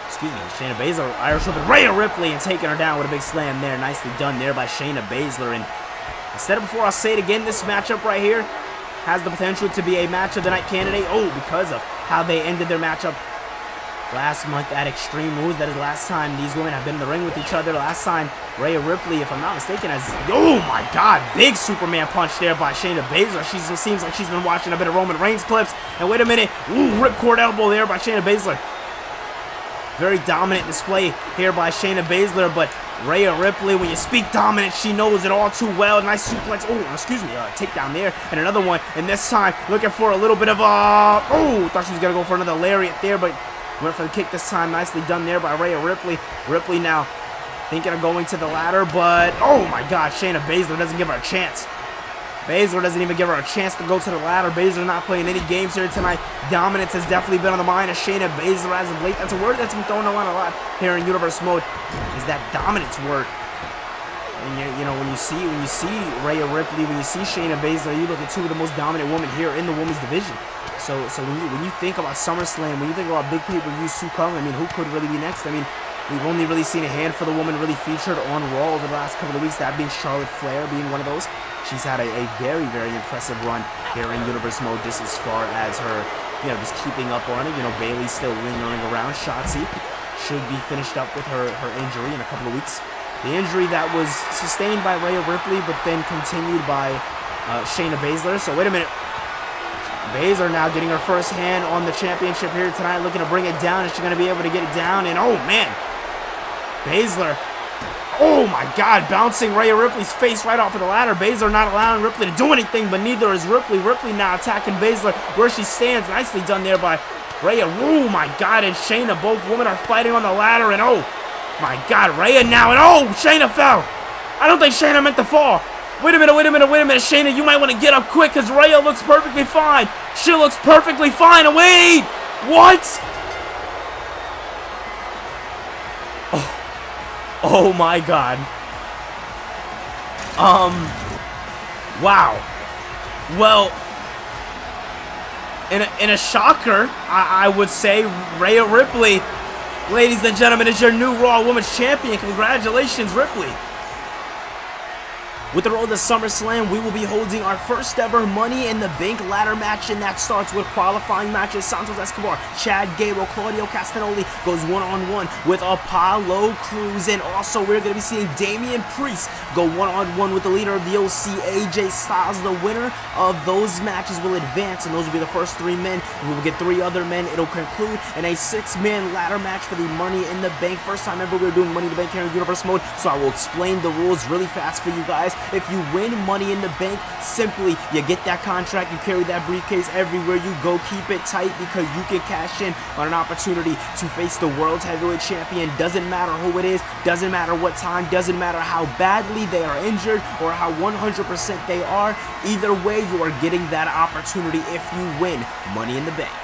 Excuse me, Shayna Baszler, Irish whip, and Rhea Ripley, and taking her down with a big slam there. Nicely done there by Shayna Baszler. And I said it before, I'll say it again, this matchup right here has the potential to be a match of the night candidate. Oh, because of how they ended their matchup last month at Extreme Rules. That is the last time these women have been in the ring with each other. Last time, Rhea Ripley, if I'm not mistaken, has... Oh my God, big Superman punch there by Shayna Baszler. She seems like she's been watching a bit of Roman Reigns clips. And wait a minute, ooh, ripcord elbow there by Shayna Baszler. Very dominant display here by Shayna Baszler, but Rhea Ripley, when you speak dominant, she knows it all too well. Nice suplex. Oh, excuse me, takedown there, and another one. And this time, looking for a little bit of a... Oh, thought she was going to go for another lariat there, but went for the kick this time. Nicely done there by Rhea Ripley. Ripley now thinking of going to the ladder, but... Oh my God, Shayna Baszler doesn't give her a chance. Baszler doesn't even give her a chance to go to the ladder. Baszler not playing any games here tonight. Dominance has definitely been on the mind of Shayna Baszler as of late. That's a word that's been thrown around a lot here in Universe Mode, is that dominance word. And you know, when you see Rhea Ripley, when you see Shayna Baszler, you look at two of the most dominant women here in the women's division. So when you think about SummerSlam, when you think about big pay-per-views to come, I mean, who could really be next? I mean, we've only really seen a handful of women really featured on Raw over the last couple of weeks, that being Charlotte Flair being one of those. She's had a very, very impressive run here in Universe Mode, just as far as her, you know, just keeping up on it. You know, Bayley's still lingering around. Shotzi should be finished up with her injury in a couple of weeks. The injury that was sustained by Rhea Ripley, but then continued by Shayna Baszler. So wait a minute. Baszler now getting her first hand on the championship here tonight, looking to bring it down. Is she going to be able to get it down? And oh man, Baszler, oh my God, bouncing Rhea Ripley's face right off of the ladder. Baszler not allowing Ripley to do anything, but neither is Ripley. Ripley now attacking Baszler where she stands. Nicely done there by Rhea. Oh my God, and Shayna, both women are fighting on the ladder, and oh my God, Rhea now, and oh, Shayna fell. I don't think Shayna meant to fall. Wait a minute, Shayna, you might want to get up quick, because Rhea looks perfectly fine. She looks perfectly fine. And wait, what? Oh my God. Wow. Well, in a shocker, I would say, Rhea Ripley, ladies and gentlemen, is your new Raw Women's Champion. Congratulations, Ripley. With the road to SummerSlam, we will be holding our first ever Money in the Bank ladder match, and that starts with qualifying matches. Santos Escobar, Chad Gable, Claudio Castagnoli goes one-on-one with Apollo Crews, and also we're going to be seeing Damian Priest go one-on-one with the leader of the OC, AJ Styles. The winner of those matches will advance, and those will be the first 3 men. We will get 3 other men. It'll conclude in a 6-man ladder match for the Money in the Bank. First time ever we're doing Money in the Bank here in Universe Mode, so I will explain the rules really fast for you guys. If you win Money in the Bank, simply you get that contract, you carry that briefcase everywhere you go. Keep it tight, because you can cash in on an opportunity to face the World Heavyweight Champion. Doesn't matter who it is, doesn't matter what time, doesn't matter how badly they are injured or how 100% they are. Either way, you are getting that opportunity if you win Money in the Bank.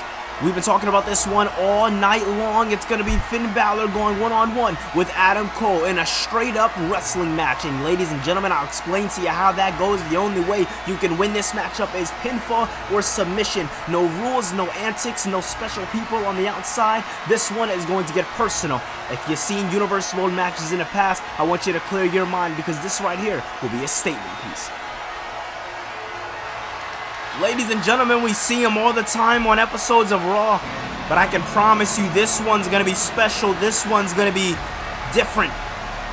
We've been talking about this one all night long. It's going to be Finn Balor going one-on-one with Adam Cole in a straight-up wrestling match. And ladies and gentlemen, I'll explain to you how that goes. The only way you can win this matchup is pinfall or submission. No rules, no antics, no special people on the outside. This one is going to get personal. If you've seen Universe Mode matches in the past, I want you to clear your mind, because this right here will be a statement piece. Ladies and gentlemen, we see him all the time on episodes of Raw, but I can promise you this one's going to be special. This one's going to be different,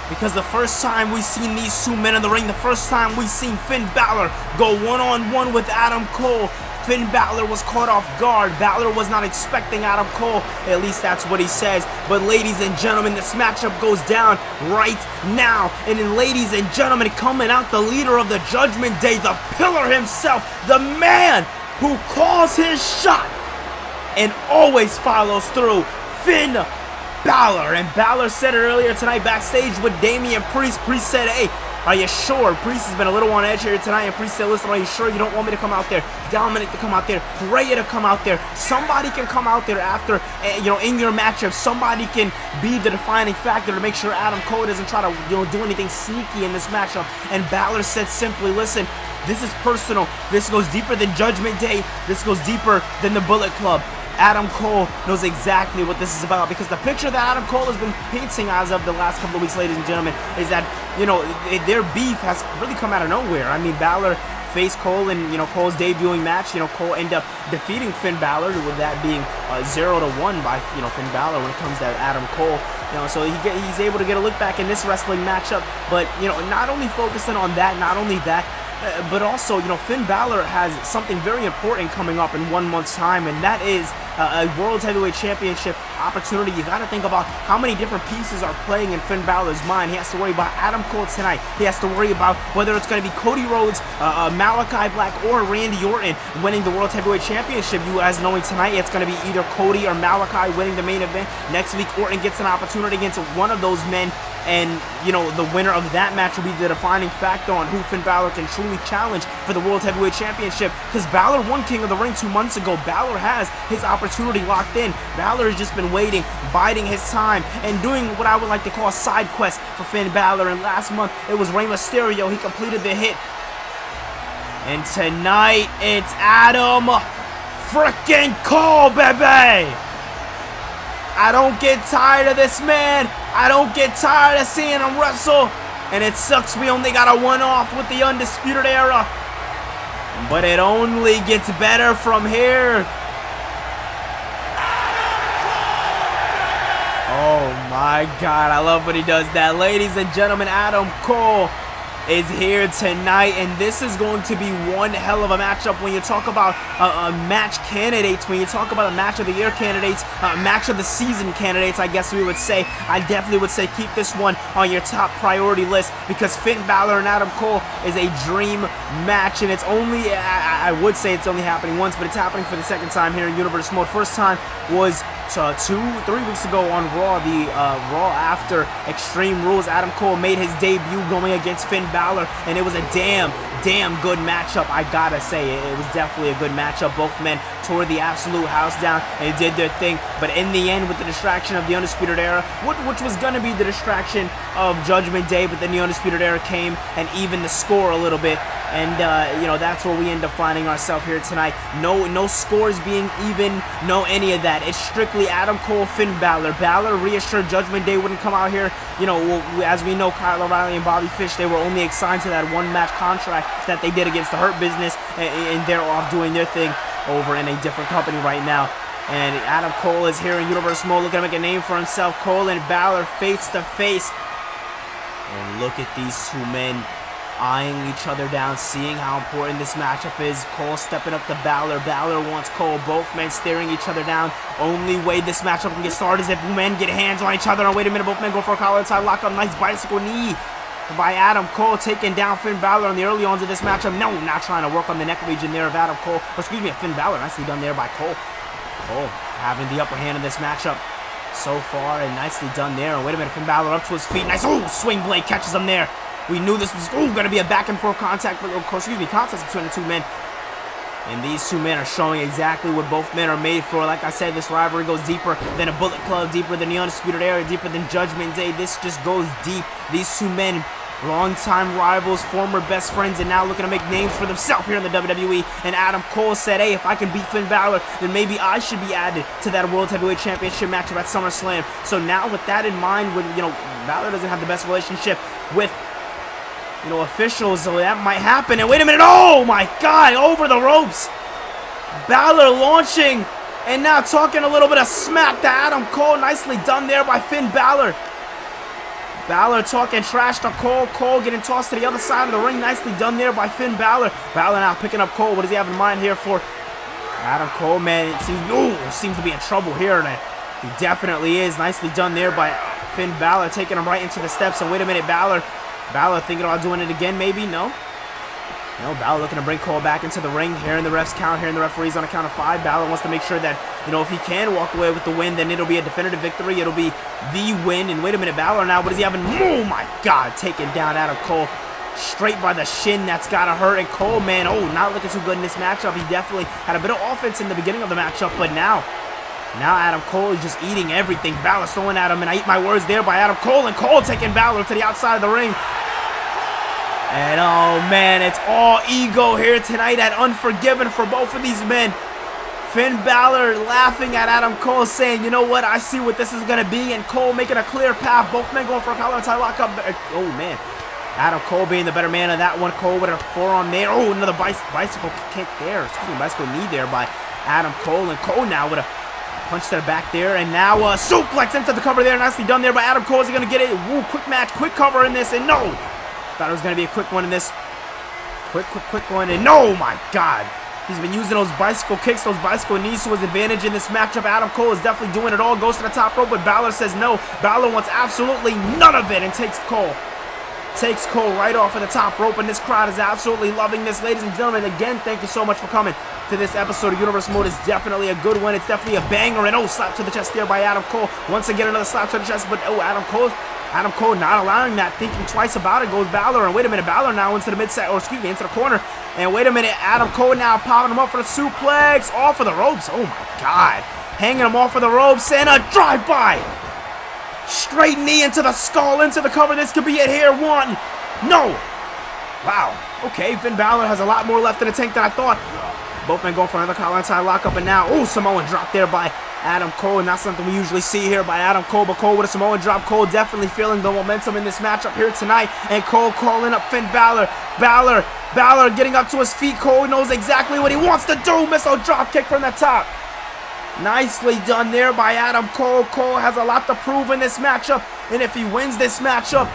because the first time we've seen these 2 men in the ring, the first time we've seen Finn Balor go one-on-one with Adam Cole, Finn Balor was caught off guard. Balor was not expecting Adam Cole. At least that's what he says. But ladies and gentlemen, this matchup goes down right now. And then ladies and gentlemen, coming out the leader of the Judgment Day, the pillar himself, the man who calls his shot and always follows through, Finn Balor. And Balor said it earlier tonight backstage with Damian Priest. Priest said, hey, are you sure? Priest has been a little on edge here tonight, and Priest said, listen, are you sure you don't want me to come out there? Dominic to come out there, Rhea to come out there. Somebody can come out there after, in your matchup. Somebody can be the defining factor to make sure Adam Cole doesn't try to, do anything sneaky in this matchup. And Balor said simply, listen, this is personal. This goes deeper than Judgment Day. This goes deeper than the Bullet Club. Adam Cole knows exactly what this is about, because the picture that Adam Cole has been painting as of the last couple of weeks, ladies and gentlemen, is that, their beef has really come out of nowhere. I mean, Balor faced Cole in, Cole's debuting match. Cole ended up defeating Finn Balor, with that being 0-1 by, Finn Balor when it comes to Adam Cole. So he's able to get a look back in this wrestling matchup. But, not only focusing on that, not only that, but also, Finn Balor has something very important coming up in 1 month's time, and that is a World Heavyweight Championship opportunity. You got to think about how many different pieces are playing in Finn Balor's mind. He has to worry about Adam Cole tonight. He has to worry about whether it's going to be Cody Rhodes, Malakai Black, or Randy Orton winning the World Heavyweight Championship. You guys knowing tonight it's going to be either Cody or Malakai winning the main event. Next week, Orton gets an opportunity against one of those men, and, the winner of that match will be the defining factor on who Finn Balor can truly challenge for the World Heavyweight Championship, because Balor won King of the Ring 2 months ago. Balor has his opportunity locked in. Balor has just been waiting, biding his time, and doing what I would like to call a side quest for Finn Balor. And last month, it was Rey Mysterio. He completed the hit. And tonight, it's Adam frickin' Cole, baby! I don't get tired of this man. I don't get tired of seeing him wrestle. And it sucks we only got a one-off with the Undisputed Era. But it only gets better from here. Oh my God, I love when he does that. Ladies and gentlemen, Adam Cole is here tonight, and this is going to be one hell of a matchup. When you talk about match candidates, when you talk about a match of the year candidates, match of the season candidates, I guess we would say, I definitely would say keep this one on your top priority list, because Finn Balor and Adam Cole is a dream match, and it's only, I would say it's only happening once, but it's happening for the second time here in Universe Mode. First time was 3 weeks ago on Raw, the Raw after Extreme Rules. Adam Cole made his debut going against Finn Balor, and it was a damn good matchup, I gotta say. It was definitely a good matchup. Both men tore the absolute house down and did their thing, but in the end, with the distraction of the Undisputed Era, which was gonna be the distraction of Judgment Day, but then the Undisputed Era came and evened the score a little bit, and that's where we end up finding ourselves here tonight. No scores being even, no any of that. It's strictly Adam Cole, Finn Balor. Balor reassured Judgment Day wouldn't come out here. As we know, Kyle O'Reilly and Bobby Fish, they were only assigned to that one-match contract that they did against the Hurt Business, and they're off doing their thing over in a different company right now. And Adam Cole is here in Universe Mode, looking to make a name for himself. Cole and Balor face to face. And look at these two men eyeing each other down, seeing how important this matchup is. Cole stepping up to Balor. Balor wants Cole. Both men staring each other down. Only way this matchup can get started is if men get hands on each other. And wait a minute, both men go for a collar tie lockup. Nice bicycle knee by Adam Cole, taking down Finn Balor on the early ons of this matchup. No, not trying to work on the neck region there of Adam Cole. Finn Balor. Nicely done there by Cole. Cole having the upper hand in this matchup so far, and nicely done there. And wait a minute, Finn Balor up to his feet. Nice, swing blade catches him there. We knew this was going to be a back and forth contest between the two men. And these two men are showing exactly what both men are made for. Like I said, this rivalry goes deeper than a Bullet Club, deeper than the Undisputed Era, deeper than Judgment Day. This just goes deep. These two men, longtime rivals, former best friends, and now looking to make names for themselves here in the WWE. And Adam Cole said, hey, if I can beat Finn Balor, then maybe I should be added to that World Heavyweight Championship matchup at SummerSlam. So now with that in mind, when, Balor doesn't have the best relationship with officials, so that might happen. And wait a minute, oh my God, over the ropes. Balor launching, and now talking a little bit of smack to Adam Cole. Nicely done there by Finn Balor. Balor talking trash to Cole. Cole getting tossed to the other side of the ring. Nicely done there by Finn Balor. Balor now picking up Cole. What does he have in mind here for Adam Cole, man, it seems to be in trouble here, and he definitely is. Nicely done there by Finn Balor, taking him right into the steps. And wait a minute, Balor thinking about doing it again, maybe? No, Balor looking to bring Cole back into the ring. Hearing the refs count, hearing the referees on a count of 5. Balor wants to make sure that, if he can walk away with the win, then it'll be a definitive victory. It'll be the win. And wait a minute, Balor now, what does he have? Oh my God, taking down Adam Cole straight by the shin. That's gotta hurt. And Cole, man, not looking too good in this matchup. He definitely had a bit of offense in the beginning of the matchup, but now Adam Cole is just eating everything. Balor throwing at him, and I eat my words there by Adam Cole, and Cole taking Balor to the outside of the ring. And oh man, it's all ego here tonight at Unforgiven for both of these men. Finn Balor laughing at Adam Cole, saying, you know what, I see what this is going to be. And Cole making a clear path. Both men going for a collar tie lockup. Oh man, Adam Cole being the better man of that one. Cole with a forearm there. Oh, another bicycle kick there. Excuse me, bicycle knee there by Adam Cole. And Cole now with a punch to the back there. And now suplex into the cover there. Nicely done there by Adam Cole. Is he going to get it? Woo, quick match, quick cover in this. And no. Thought it was going to be a quick one in this. Quick one. And no, my God. He's been using those bicycle kicks, those bicycle knees to his advantage in this matchup. Adam Cole is definitely doing it all. Goes to the top rope, but Balor says no. Balor wants absolutely none of it and takes Cole. Takes Cole right off of the top rope, and this crowd is absolutely loving this. Ladies and gentlemen, again, thank you so much for coming to this episode of Universe Mode. It's definitely a good one. It's definitely a banger, and slap to the chest there by Adam Cole. Once again, another slap to the chest, but Adam Cole not allowing that, thinking twice about it, goes Balor, and wait a minute, Balor now into the into the corner, and wait a minute, Adam Cole now popping him up for the suplex, off of the ropes, oh my God, hanging him off of the ropes, and a drive-by, straight knee into the skull, into the cover. This could be it here. One, no, wow, okay, Finn Balor has a lot more left in the tank than I thought. Both men going for another collar tie lockup, and now, Samoan drop there by Adam Cole. Not something we usually see here by Adam Cole, but Cole with a Samoan drop. Cole definitely feeling the momentum in this matchup here tonight, and Cole calling up Finn Balor. Balor getting up to his feet. Cole knows exactly what he wants to do. Missile drop kick from the top. Nicely done there by Adam Cole. Cole has a lot to prove in this matchup, and if he wins this matchup,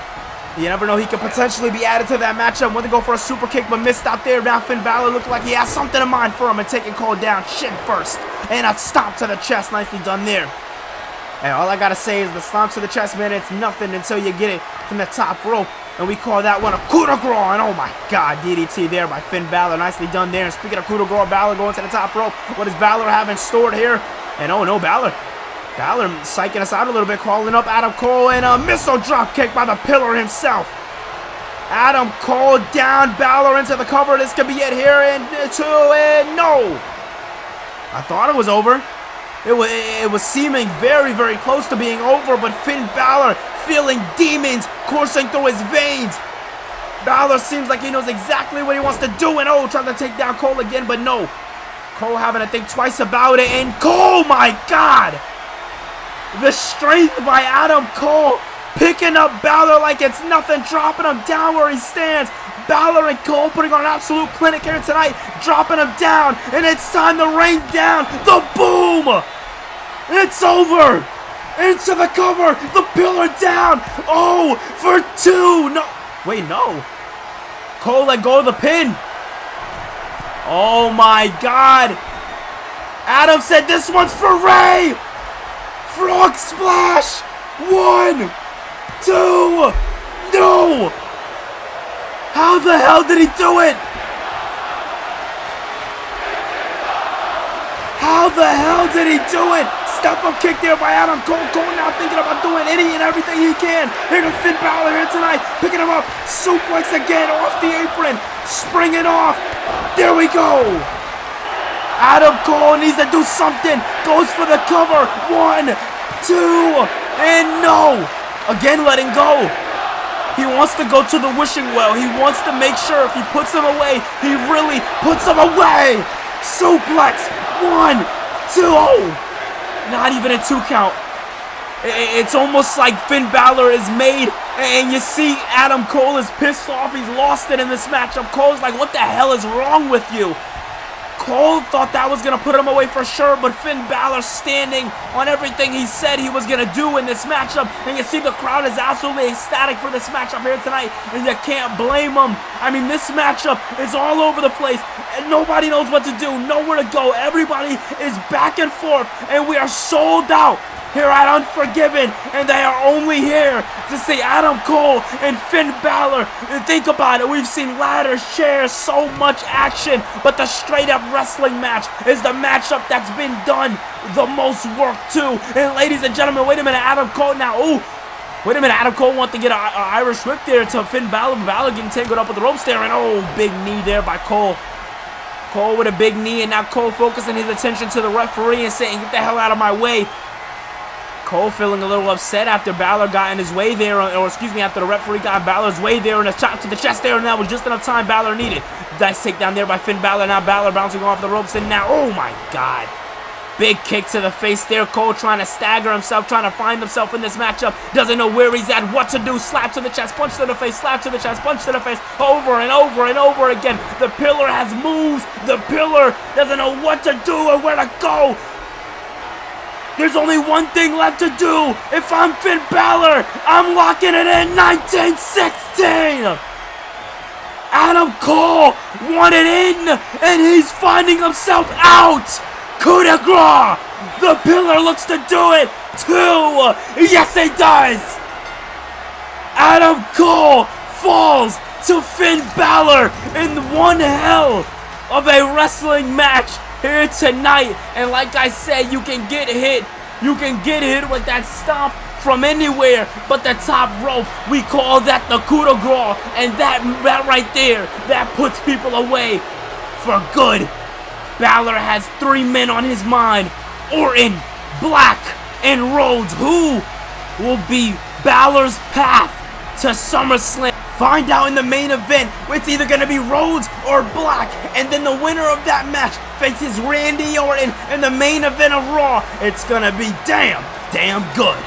you never know, he could potentially be added to that matchup. Went to go for a super kick, but missed out there. Now Finn Balor looked like he has something in mind for him, and taking Cole down shin first. And a stomp to the chest. Nicely done there. And all I got to say is the stomp to the chest, man, it's nothing until you get it from the top rope. And we call that one a coup de grace. And oh my God, DDT there by Finn Balor. Nicely done there. And speaking of coup de grace, Balor going to the top rope. What does Balor have in store here? And oh no, Balor psyching us out a little bit, calling up Adam Cole, and a missile drop kick by the pillar himself. Adam Cole down, Balor into the cover. This could be it here, and no. I thought it was over. It was seeming very, very close to being over, but Finn Balor feeling demons coursing through his veins. Balor seems like he knows exactly what he wants to do, and trying to take down Cole again, but no. Cole having to think twice about it, and Cole, my God. The strength by Adam Cole, picking up Balor like it's nothing, dropping him down where he stands. Balor and Cole putting on an absolute clinic here tonight, dropping him down, and it's time to rain down the boom. It's over. Into the cover, the pillar down. Oh, for 2. No, wait, no. Cole let go of the pin. Oh my God. Adam said this one's for Ray. Frog splash! 1, 2, no! How the hell did he do it? How the hell did he do it? Step up kick there by Adam Cole. Cole now thinking about doing any and everything he can. Here to Finn Balor here tonight. Picking him up. Suplex again off the apron. Springing off. There we go. Adam Cole needs to do something. Goes for the cover. 1, 2, and no. Again letting go. He wants to go to the wishing well. He wants to make sure if he puts him away, he really puts him away. Suplex. 1, 2. Not even a 2 count. It's almost like Finn Balor is made, and you see Adam Cole is pissed off. He's lost it in this matchup. Cole's like, what the hell is wrong with you? Cole thought that was going to put him away for sure, but Finn Balor standing on everything he said he was going to do in this matchup. And you see the crowd is absolutely ecstatic for this matchup here tonight, and you can't blame them. I mean, this matchup is all over the place, and nobody knows what to do, nowhere to go. Everybody is back and forth, and we are sold out here at Unforgiven, and they are only here to see Adam Cole and Finn Balor. And think about it, we've seen ladders, chairs, so much action, but the straight up wrestling match is the matchup that's been done the most work too. And ladies and gentlemen, wait a minute, Adam Cole now, ooh, wait a minute, Adam Cole wants to get an Irish whip there to Finn Balor. Balor getting tangled up with the ropes there, and oh, big knee there by Cole. Cole with a big knee, and now Cole focusing his attention to the referee and saying, get the hell out of my way. Cole feeling a little upset after Balor got in his way there, or excuse me, after the referee got Balor's way there, and a shot to the chest there, and that was just enough time Balor needed. Nice takedown there by Finn Balor. Now Balor bouncing off the ropes, and now, oh my God. Big kick to the face there. Cole trying to stagger himself, trying to find himself in this matchup. Doesn't know where he's at, what to do. Slap to the chest, punch to the face, slap to the chest, punch to the face, over and over and over again. The pillar has moves. The pillar doesn't know what to do or where to go. There's only one thing left to do. If I'm Finn Balor, I'm locking it in 1916. Adam Cole wanted in, and he's finding himself out. Coup de grace. The pillar looks to do it too. Yes, he does. Adam Cole falls to Finn Balor in one hell of a wrestling match here tonight. And like I said, you can get hit. You can get hit with that stomp from anywhere but the top rope. We call that the coup de grace, and that right there, that puts people away for good. Balor has 3 men on his mind: Orton, Black, and Rhodes. Who will be Balor's path to SummerSlam? Find out in the main event. It's either going to be Rhodes or Black, and then the winner of that match faces Randy Orton in the main event of Raw. It's going to be damn good.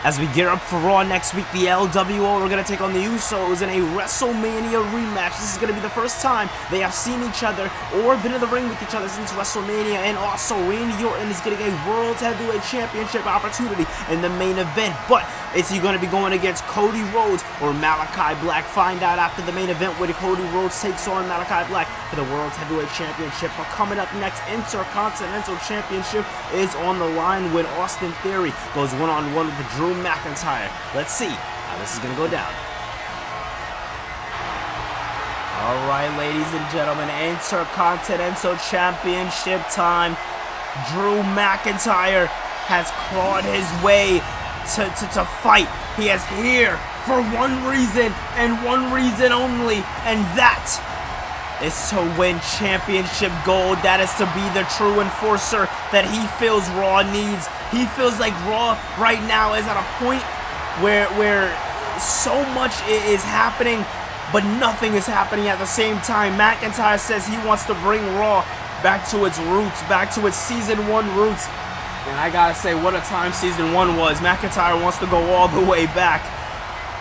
As we gear up for Raw next week, the LWO, we're going to take on the Usos in a WrestleMania rematch. This is going to be the first time they have seen each other or been in the ring with each other since WrestleMania. And also, Randy Orton is getting a World Heavyweight Championship opportunity in the main event. But is he going to be going against Cody Rhodes or Malakai Black? Find out after the main event where Cody Rhodes takes on Malakai Black for the World Heavyweight Championship. But coming up next, Intercontinental Championship is on the line when Austin Theory goes one-on-one with Drew McIntyre. Let's see how this is going to go down. Alright, ladies and gentlemen, Intercontinental Championship time. Drew McIntyre has clawed his way to fight. He is here for one reason and one reason only, and that is to win championship gold. That is to be the true enforcer that he feels Raw needs. He feels like Raw right now is at a point where so much is happening, but nothing is happening at the same time. McIntyre says he wants to bring Raw back to its roots, back to its Season 1 roots. And I gotta say, what a time Season 1 was. McIntyre wants to go all the way back.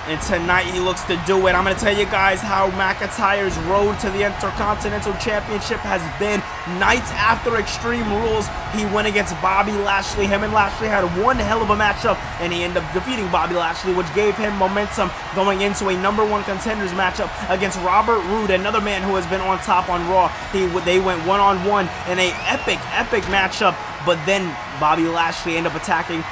And tonight he looks to do it. I'm going to tell you guys how McIntyre's road to the Intercontinental Championship has been. Nights after Extreme Rules, he went against Bobby Lashley. Him and Lashley had one hell of a matchup, and he ended up defeating Bobby Lashley, which gave him momentum going into a #1 contenders matchup against Robert Roode, another man who has been on top on Raw. They went one-on-one in a epic matchup, but then Bobby Lashley ended up attacking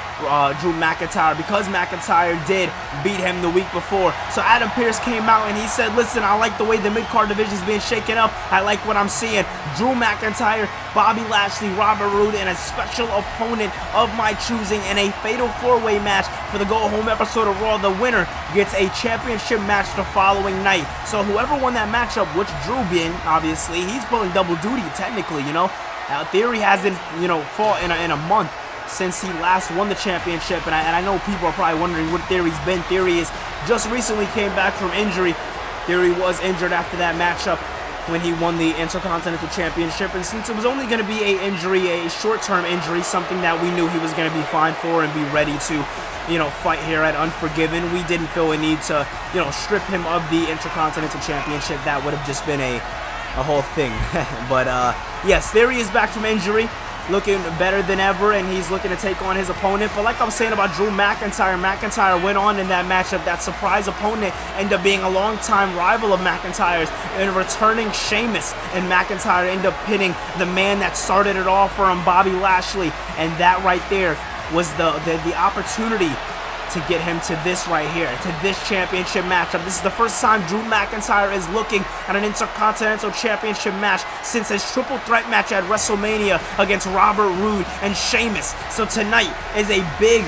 Drew McIntyre because McIntyre did beat him the week before. So Adam Pearce came out and he said, listen, I like the way the mid-card division is being shaken up. I like what I'm seeing. Drew McIntyre, Bobby Lashley, Robert Roode, and a special opponent of my choosing in a fatal 4-way match for the go-home episode of Raw. The winner gets a championship match the following night. So whoever won that matchup, which Drew being, obviously, he's pulling double duty technically, you know. Theory hasn't, fought in a month since he last won the championship, and I know people are probably wondering what Theory's been. Theory is just recently came back from injury. Theory was injured after that matchup when he won the Intercontinental Championship, and since it was only going to be a short-term injury, something that we knew he was going to be fine for and be ready to, you know, fight here at Unforgiven, we didn't feel a need to, you know, strip him of the Intercontinental Championship. That would have just been a whole thing. But yes, Theory is back from injury, looking better than ever, and he's looking to take on his opponent. But like I was saying about Drew McIntyre, McIntyre went on in that matchup. That surprise opponent ended up being a longtime rival of McIntyre's, and returning Sheamus, and McIntyre ended up pinning the man that started it all for him, Bobby Lashley. And that right there was the opportunity to get him to this right here, to this championship matchup. This is the first time Drew McIntyre is looking at an Intercontinental Championship match since his triple threat match at WrestleMania against Robert Roode and Sheamus. So tonight is a big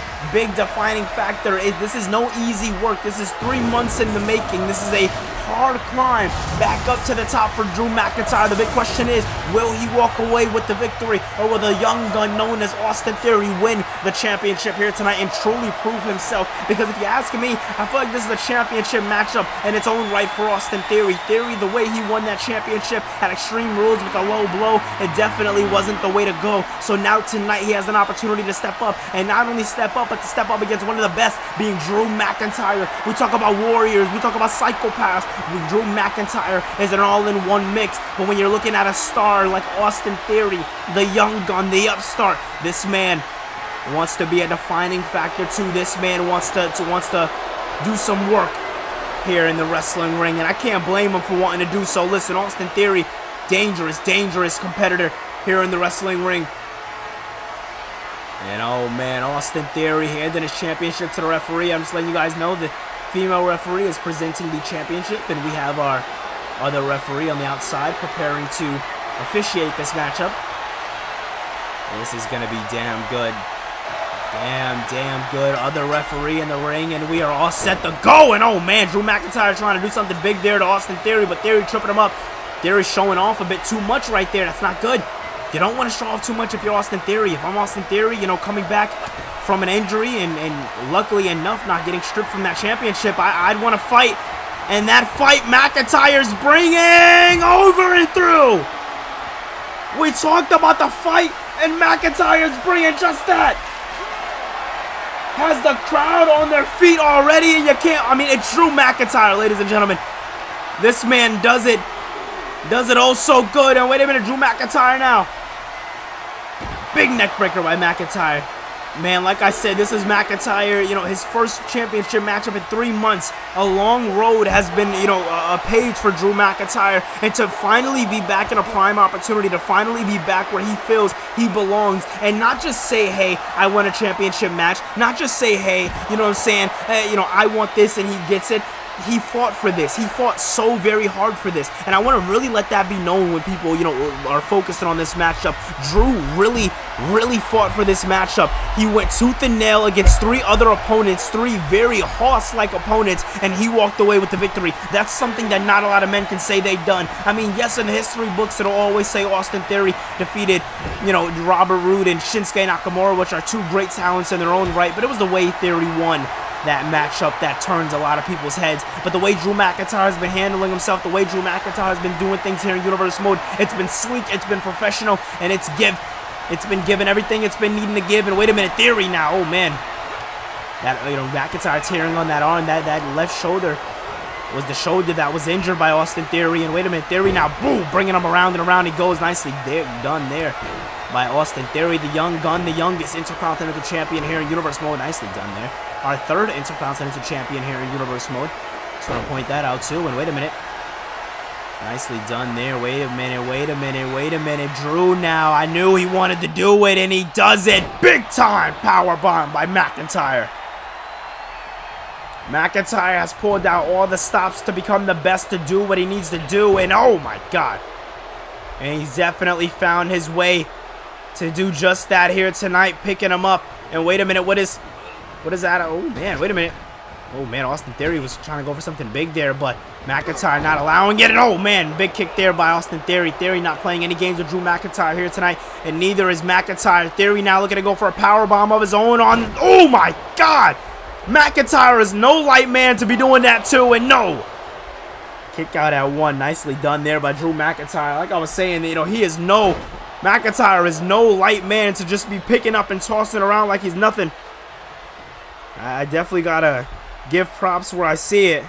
defining factor. This is no easy work. This is 3 months in the making. This is a hard climb back up to the top for Drew McIntyre. The big question is, will he walk away with the victory, or will the young gun known as Austin Theory win the championship here tonight and truly prove himself? Because if you ask me, I feel like this is a championship matchup in its own right for Austin Theory. Theory, the way he won that championship at Extreme Rules with a low blow, it definitely wasn't the way to go. So now tonight he has an opportunity to step up, and not only step up, but to step up against one of the best, being Drew McIntyre. We talk about warriors, we talk about psychopaths. Drew McIntyre is an all-in-one mix. But when you're looking at a star like Austin Theory, the young gun, the upstart, this man wants to be a defining factor too. This man wants to do some work here in the wrestling ring, and I can't blame him for wanting to do so. Listen, Austin Theory, dangerous competitor here in the wrestling ring. And oh man, Austin Theory handing his championship to the referee. I'm just letting you guys know the female referee is presenting the championship, and we have our other referee on the outside preparing to officiate this matchup. This is going to be damn good. Damn good. Other referee in the ring, and we are all set to go. And oh man, Drew McIntyre trying to do something big there to Austin Theory, but Theory tripping him up. Theory showing off a bit too much right there. That's not good. You don't want to show off too much if you're Austin Theory. If I'm Austin Theory, you know, coming back from an injury and luckily enough not getting stripped from that championship, I'd want to fight. And that fight McIntyre's bringing over and through. We talked about the fight, and McIntyre's bringing just that. Has the crowd on their feet already, and you can't, I mean, it's Drew McIntyre, ladies and gentlemen. This man does it oh so good. And wait a minute, Drew McIntyre now. Big neck breaker by McIntyre. Man, like I said, this is McIntyre, you know, his first championship matchup in 3 months. A long road has been, you know, a page for Drew McIntyre. And to finally be back in a prime opportunity, to finally be back where he feels he belongs. And not just say, hey, I won a championship match. Not just say, hey, you know what I'm saying, you know, I want this, and he gets it. He fought for this. He fought so very hard for this. And I want to really let that be known when people, you know, are focusing on this matchup. Drew really fought for this matchup. He went tooth and nail against 3 other opponents, 3 very horse-like opponents, and he walked away with the victory. That's something that not a lot of men can say they've done. I mean, yes, in the history books, it'll always say Austin Theory defeated, you know, Robert Roode and Shinsuke Nakamura, which are 2 great talents in their own right, but it was the way Theory won that matchup that turns a lot of people's heads. But the way Drew McIntyre has been handling himself, the way Drew McIntyre has been doing things here in Universe Mode, it's been sleek, it's been professional, and it's been given everything it's been needing to give. And wait a minute, Theory now, oh man, that, you know, McIntyre tearing on that arm, that left shoulder was the shoulder that was injured by Austin Theory. And wait a minute, Theory now, boom, bringing him around and around. He goes nicely there, done there by Austin Theory, the young gun, the youngest Intercontinental Champion here in Universe Mode. Nicely done there. Our 3rd Intercontinental Champion here in Universe Mode. Just want to point that out too. And wait a minute. Nicely done there. Wait a minute. Drew now. I knew he wanted to do it, and he does it. Big time powerbomb by McIntyre. McIntyre has pulled out all the stops to become the best to do what he needs to do. And oh my God. And he's definitely found his way to do just that here tonight, picking him up. And wait a minute, what is that? Oh man, wait a minute. Oh man, Austin Theory was trying to go for something big there, but McIntyre not allowing it. And oh man, big kick there by Austin Theory. Theory not playing any games with Drew McIntyre here tonight, and neither is McIntyre. Theory now looking to go for a powerbomb of his own on, oh my God. McIntyre is no light man to be doing that too, and no. Kick out at 1. Nicely done there by Drew McIntyre. Like I was saying, you know, McIntyre is no light man to just be picking up and tossing around like he's nothing. I definitely gotta give props where I see it.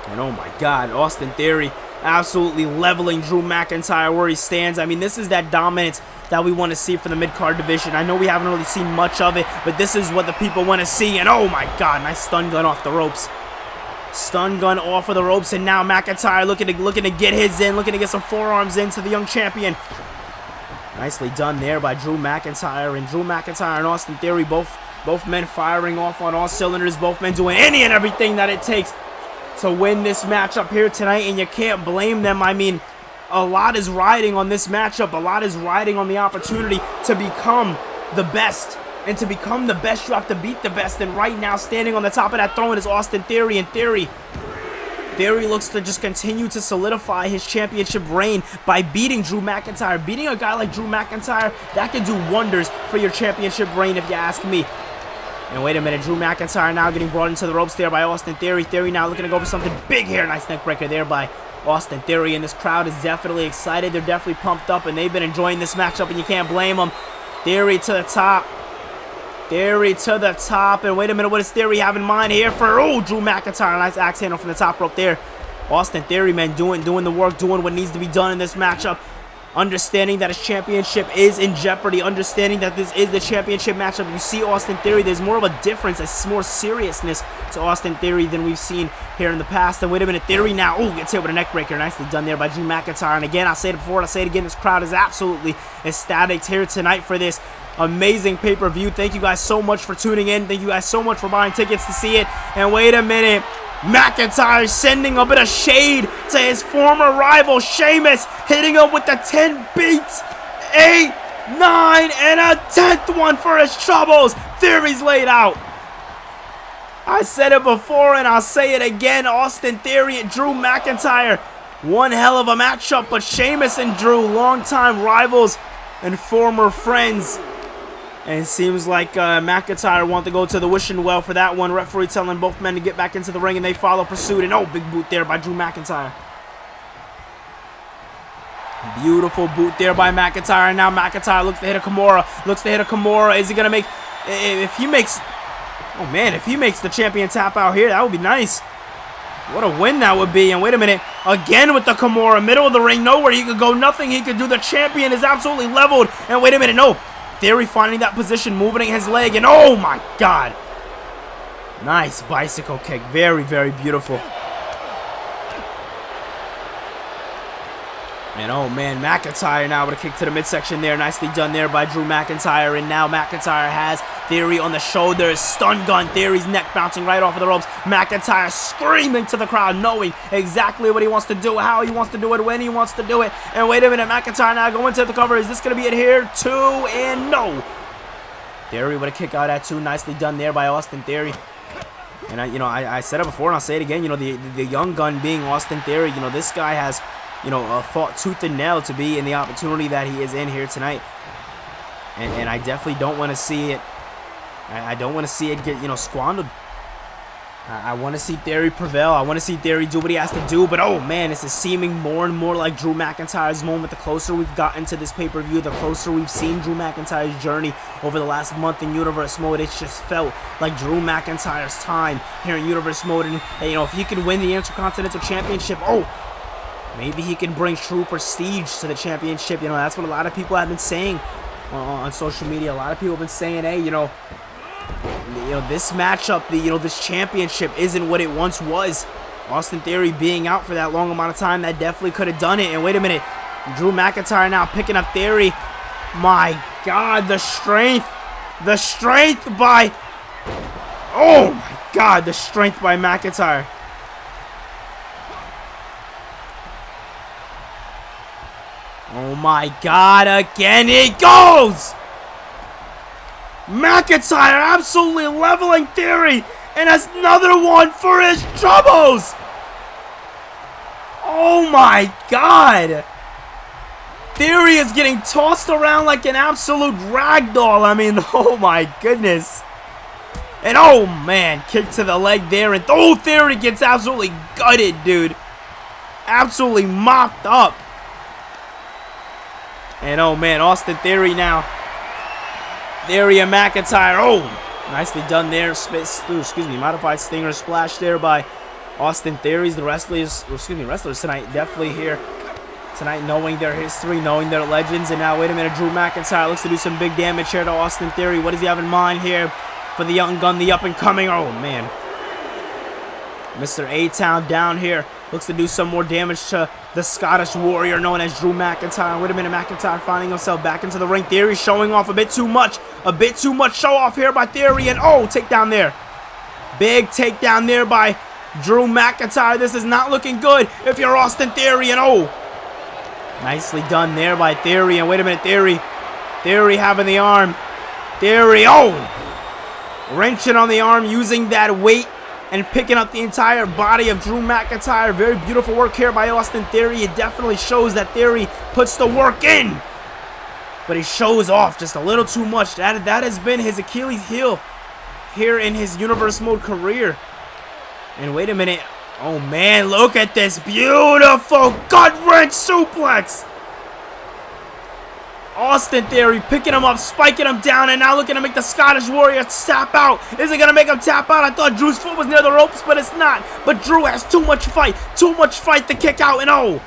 And oh my God, Austin Theory absolutely leveling Drew McIntyre where he stands. I mean, this is that dominance that we want to see for the mid-card division. I know we haven't really seen much of it, but this is what the people want to see. And oh my God, nice stun gun off the ropes. Stun gun off of the ropes, and now McIntyre looking to get his in, looking to get some forearms into the young champion. Nicely done there by Drew McIntyre. And Drew McIntyre and Austin Theory, both men firing off on all cylinders, both men doing any and everything that it takes to win this matchup here tonight, and you can't blame them. I mean, a lot is riding on this matchup. A lot is riding on the opportunity to become the best. And to become the best, you have to beat the best. And right now, standing on the top of that throne is Austin Theory. And Theory looks to just continue to solidify his championship reign by beating Drew McIntyre. Beating a guy like Drew McIntyre, that can do wonders for your championship reign, if you ask me. And wait a minute, Drew McIntyre now getting brought into the ropes there by Austin Theory. Theory now looking to go for something big here. Nice neck breaker there by Austin Theory. And this crowd is definitely excited. They're definitely pumped up, and they've been enjoying this matchup, and you can't blame them. Theory to the top. Theory to the top. And wait a minute, what does Theory have in mind here for, oh, Drew McIntyre. Nice axe handle from the top rope there. Austin Theory, man, doing the work, doing what needs to be done in this matchup. Understanding that his championship is in jeopardy. Understanding that this is the championship matchup. You see Austin Theory, there's more of a difference, a more seriousness to Austin Theory than we've seen here in the past. And wait a minute, Theory now, oh, gets hit with a neck breaker. Nicely done there by Drew McIntyre. And again, I say it before, I say it again, this crowd is absolutely ecstatic here tonight for this amazing pay-per-view. Thank you guys so much for tuning in. Thank you guys so much for buying tickets to see it. And wait a minute, McIntyre sending a bit of shade to his former rival Sheamus, hitting him with the 10 beats, 8, 9, and a 10th one for his troubles. Theory's laid out. I said it before and I'll say it again. Austin Theory and Drew McIntyre, one hell of a matchup, but Sheamus and Drew, longtime rivals and former friends. And it seems like McIntyre wanted to go to the wishing well for that one. Referee telling both men to get back into the ring, and they follow pursuit. And oh, big boot there by Drew McIntyre. Beautiful boot there by McIntyre. And now McIntyre looks to hit a Kimura. Is he going to make... If he makes... Oh, man, if he makes the champion tap out here, that would be nice. What a win that would be. And wait a minute. Again with the Kimura. Middle of the ring. Nowhere he could go. Nothing he could do. The champion is absolutely leveled. And wait a minute. No. Theory finding that position, moving his leg, and oh my God. Nice bicycle kick. Very, very beautiful. And oh man, McIntyre now with a kick to the midsection there. Nicely done there by Drew McIntyre. And now McIntyre has Theory on the shoulders. Stun gun. Theory's neck bouncing right off of the ropes. McIntyre screaming to the crowd, knowing exactly what he wants to do, how he wants to do it, when he wants to do it. And wait a minute, McIntyre now going to the cover. Is this going to be it here? 2, and no. Theory with a kick out at 2. Nicely done there by Austin Theory. And I said it before and I'll say it again. You know, the young gun being Austin Theory. You know, this guy has, you know, fought tooth and nail to be in the opportunity that he is in here tonight. And I definitely don't want to see it. I don't want to see it get, you know, squandered. I want to see Theory prevail. I want to see Theory do what he has to do. But, oh, man, this is seeming more and more like Drew McIntyre's moment. The closer we've gotten to this pay-per-view, the closer we've seen Drew McIntyre's journey over the last month in Universe Mode. It's just felt like Drew McIntyre's time here in Universe Mode. And, you know, if he can win the Intercontinental Championship, oh, maybe he can bring true prestige to the championship. You know, that's what a lot of people have been saying on social media. A lot of people have been saying, hey, you know, this matchup, this championship isn't what it once was. Austin Theory being out for that long amount of time, that definitely could have done it. And wait a minute, Drew McIntyre now picking up Theory. My God, the strength by, oh my God, the strength by McIntyre. Oh my God, again he goes! McIntyre absolutely leveling Theory, and has another one for his troubles! Oh my God! Theory is getting tossed around like an absolute ragdoll. I mean, oh my goodness. And oh man, kick to the leg there. And oh, Theory gets absolutely gutted, dude. Absolutely mopped up. And oh man, Austin Theory now. Theory and McIntyre. Oh, nicely done there. Modified Stinger splash there by Austin Theory's. The wrestlers tonight definitely here tonight, knowing their history, knowing their legends. And now, wait a minute, Drew McIntyre looks to do some big damage here to Austin Theory. What does he have in mind here for the young gun, the up-and-coming? Oh, man. Mr. A-Town down here looks to do some more damage to the Scottish Warrior known as Drew McIntyre. Wait a minute, McIntyre finding himself back into the ring. Theory showing off a bit too much. A bit too much show-off here by Theory. And, oh, takedown there. Big takedown there by Drew McIntyre. This is not looking good if you're Austin Theory. And, oh, nicely done there by Theory. And wait a minute, Theory having the arm. Theory, oh! Wrenching on the arm, using that weight and picking up the entire body of Drew McIntyre. Very beautiful work here by Austin Theory. It definitely shows that Theory puts the work in. But he shows off just a little too much. That has been his Achilles heel here in his Universe Mode career. And wait a minute. Oh, man, look at this beautiful gut-wrench suplex. Austin Theory picking him up, spiking him down, and now looking to make the Scottish Warrior tap out. Is it going to make him tap out? I thought Drew's foot was near the ropes, but it's not. But Drew has too much fight to kick out, and oh.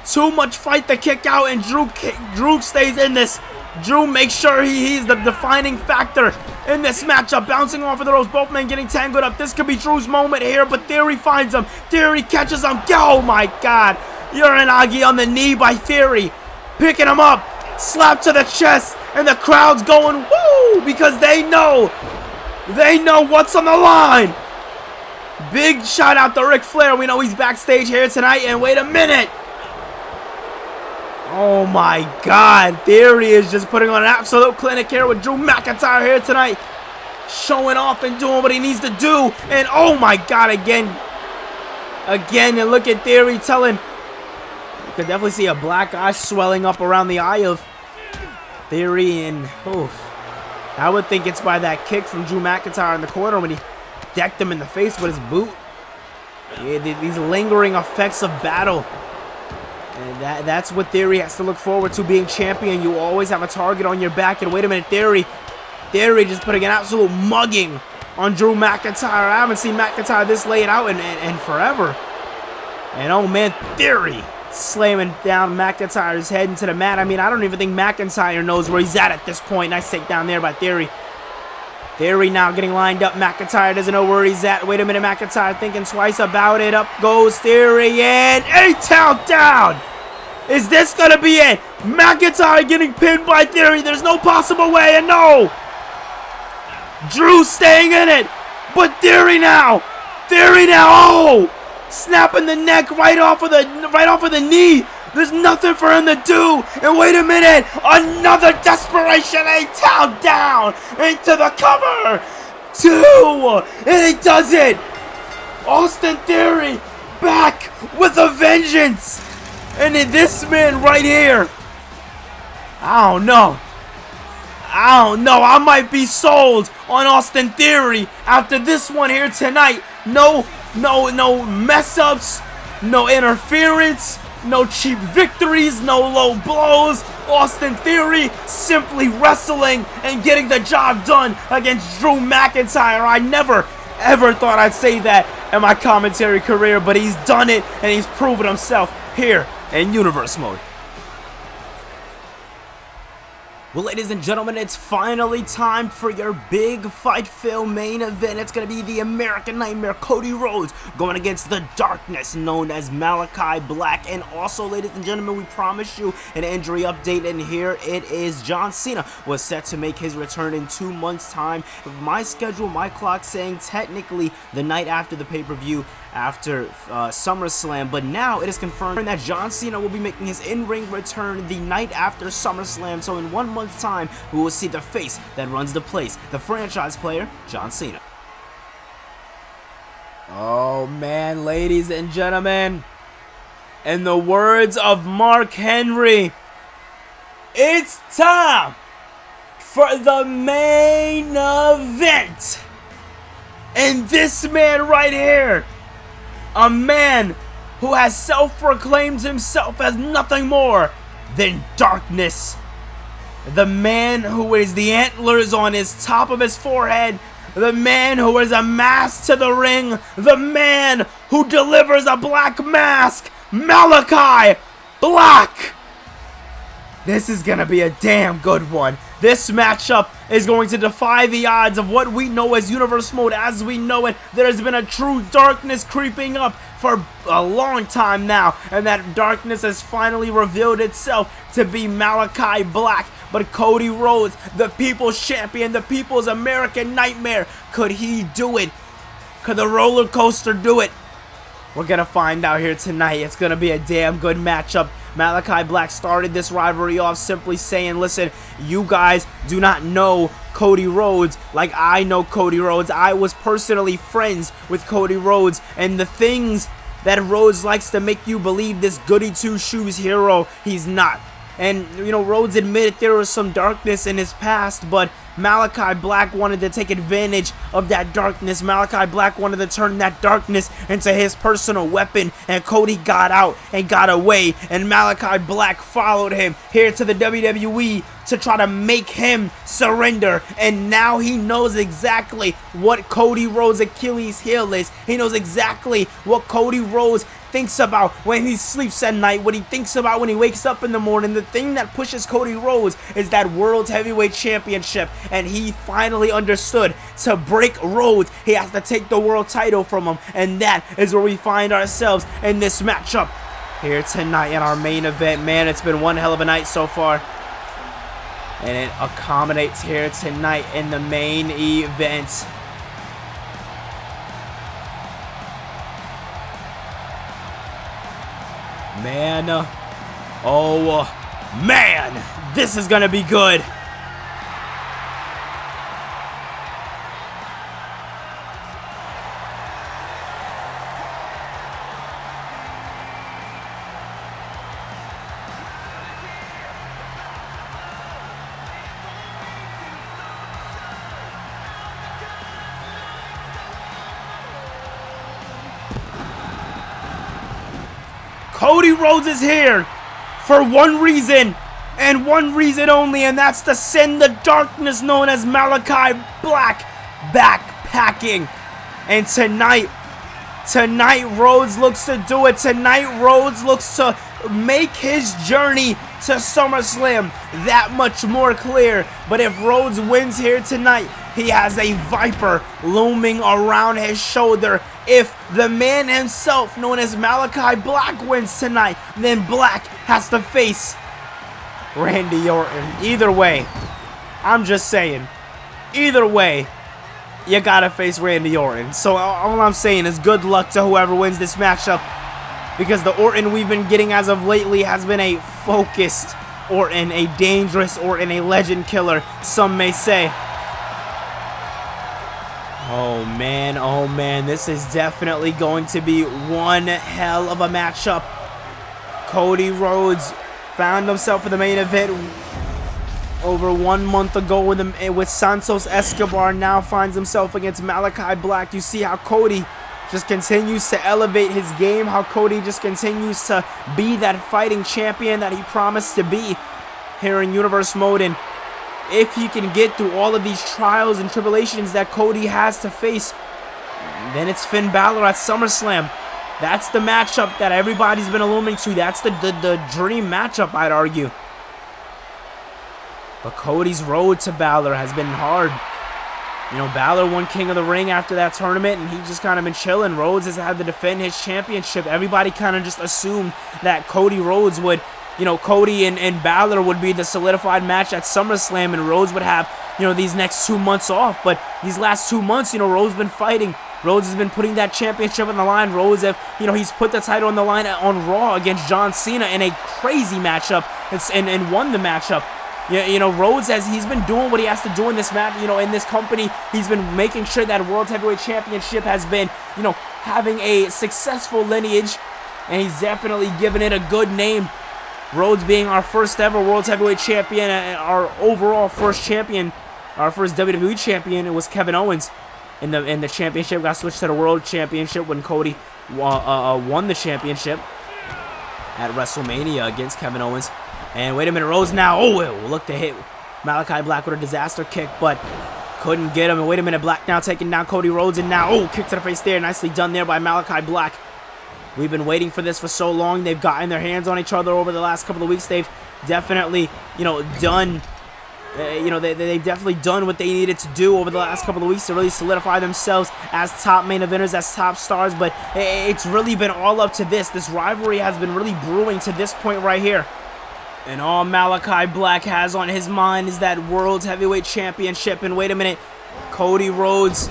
Too much fight to kick out, and Drew stays in this. Drew makes sure he's the defining factor in this matchup, bouncing off of the ropes, both men getting tangled up. This could be Drew's moment here, but Theory finds him. Theory catches him. Oh my God. Uranagi on the knee by Theory. Picking him up. Slap to the chest, and the crowd's going woo, because they know what's on the line. Big shout out to Ric Flair. We know he's backstage here tonight, and wait a minute. Oh my God, Theory is just putting on an absolute clinic here with Drew McIntyre here tonight. Showing off and doing what he needs to do. And oh my God, again, and look at Theory telling. You could definitely see a black eye swelling up around the eye of Theory. And oof, I would think it's by that kick from Drew McIntyre in the corner when he decked him in the face with his boot. Yeah, these lingering effects of battle. And that's what Theory has to look forward to being champion. You always have a target on your back. And wait a minute, Theory just putting an absolute mugging on Drew McIntyre. I haven't seen McIntyre this laid out in forever. And oh man, Theory slamming down McIntyre's head into the mat. I mean, I don't even think McIntyre knows where he's at this point. Nice takedown there by Theory. Theory now getting lined up. McIntyre doesn't know where he's at. Wait a minute, McIntyre thinking twice about it. Up goes Theory, and A-Town down. Is this going to be it? McIntyre getting pinned by Theory. There's no possible way, and no. Drew staying in it, but Theory now. Oh, snapping the neck right off of the knee. There's nothing for him to do. And wait a minute. Another desperation. A-Town down into the cover. 2. And he does it. Austin Theory back with a vengeance. And this man right here. I don't know. I might be sold on Austin Theory after this one here tonight. No mess ups. No interference. No cheap victories, no low blows. Austin Theory simply wrestling and getting the job done against Drew McIntyre. I never, ever thought I'd say that in my commentary career, but he's done it and he's proven himself here in Universe Mode. Well, ladies and gentlemen, it's finally time for your big fight film main event. It's going to be the American Nightmare, Cody Rhodes, going against the Darkness, known as Malakai Black. And also, ladies and gentlemen, we promised you an injury update, and here it is. John Cena was set to make his return in 2 months' time. My schedule, my clock saying technically the night after the pay-per-view, after SummerSlam, but now it is confirmed that John Cena will be making his in-ring return the night after SummerSlam. So in 1 month's time, we will see the face that runs the place, the franchise player, John Cena. Oh man, ladies and gentlemen, in the words of Mark Henry, it's time for the main event. And this man right here, a man who has self-proclaimed himself as nothing more than darkness. The man who wears the antlers on his top of his forehead. The man who wears a mask to the ring. The man who delivers a black mask. Malakai Black. This is going to be a damn good one. This matchup is going to defy the odds of what we know as Universe Mode as we know it. There's been a true darkness creeping up for a long time now, and that darkness has finally revealed itself to be Malakai Black. But Cody Rhodes, the people's champion, the people's American nightmare, could he do it? Could the roller coaster do it? We're gonna find out here tonight. It's gonna be a damn good matchup. Malakai Black started this rivalry off simply saying, listen, you guys do not know Cody Rhodes like I know Cody Rhodes. I was personally friends with Cody Rhodes, and the things that Rhodes likes to make you believe this goody two-shoes hero, he's not. And, you know, Rhodes admitted there was some darkness in his past, but Malakai Black wanted to take advantage of that darkness. Malakai Black wanted to turn that darkness into his personal weapon, and Cody got out and got away, and Malakai Black followed him here to the WWE to try to make him surrender. And now he knows exactly what Cody Rhodes' Achilles heel is. He knows exactly what Cody Rhodes thinks about when he sleeps at night, what he thinks about when he wakes up in the morning. The thing that pushes Cody Rhodes is that World Heavyweight Championship, and he finally understood to break Rhodes, he has to take the world title from him, and that is where we find ourselves in this matchup here tonight in our main event. Man, it's been one hell of a night so far, and it accommodates here tonight in the main event. Man, oh man, this is gonna be good. Cody Rhodes is here for one reason, and one reason only, and that's to send the darkness known as Malakai Black backpacking. And tonight Rhodes looks to do it. Tonight Rhodes looks to make his journey to SummerSlam that much more clear. But if Rhodes wins here tonight, he has a viper looming around his shoulder. If the man himself, known as Malakai Black, wins tonight, then Black has to face Randy Orton. Either way, I'm just saying, either way, you gotta face Randy Orton. So all I'm saying is good luck to whoever wins this matchup, because the Orton we've been getting as of lately has been a focused Orton, a dangerous Orton, a legend killer, some may say. Oh man, this is definitely going to be one hell of a matchup. Cody Rhodes found himself in the main event over 1 month ago with Santos Escobar. Now finds himself against Malakai Black. You see how Cody just continues to elevate his game, how Cody just continues to be that fighting champion that he promised to be here in Universe Mode. And if he can get through all of these trials and tribulations that Cody has to face, then it's Finn Balor at SummerSlam. That's the matchup that everybody's been alluding to. That's the dream matchup, I'd argue. But Cody's road to Balor has been hard. You know, Balor won King of the Ring after that tournament, and he just kind of been chilling. Rhodes has had to defend his championship. Everybody kind of just assumed that Cody Rhodes would, you know, Cody and Balor would be the solidified match at SummerSlam, and Rhodes would have, you know, these next 2 months off. But these last 2 months, you know, Rhodes been fighting. Rhodes has been putting that championship on the line. Rhodes he's put the title on the line on Raw against John Cena in a crazy matchup and won the matchup. You know, Rhodes he's been doing what he has to do in this match, you know, in this company. He's been making sure that World Heavyweight Championship has been, you know, having a successful lineage, and he's definitely given it a good name Rhodes being our first ever World Heavyweight Champion, and our overall first champion, our first WWE Champion, it was Kevin Owens. In the championship, got switched to the World Championship when Cody won the championship at WrestleMania against Kevin Owens. And wait a minute, Rhodes now, look to hit Malakai Black with a disaster kick, but couldn't get him. And wait a minute, Black now taking down Cody Rhodes, and now, kick to the face there, nicely done there by Malakai Black. We've been waiting for this for so long. They've gotten their hands on each other over the last couple of weeks. They've definitely, done, they've definitely done what they needed to do over the last couple of weeks to really solidify themselves as top main eventers, as top stars. But it's really been all up to this. This rivalry has been really brewing to this point right here. And all Malakai Black has on his mind is that World Heavyweight Championship. And wait a minute, Cody Rhodes.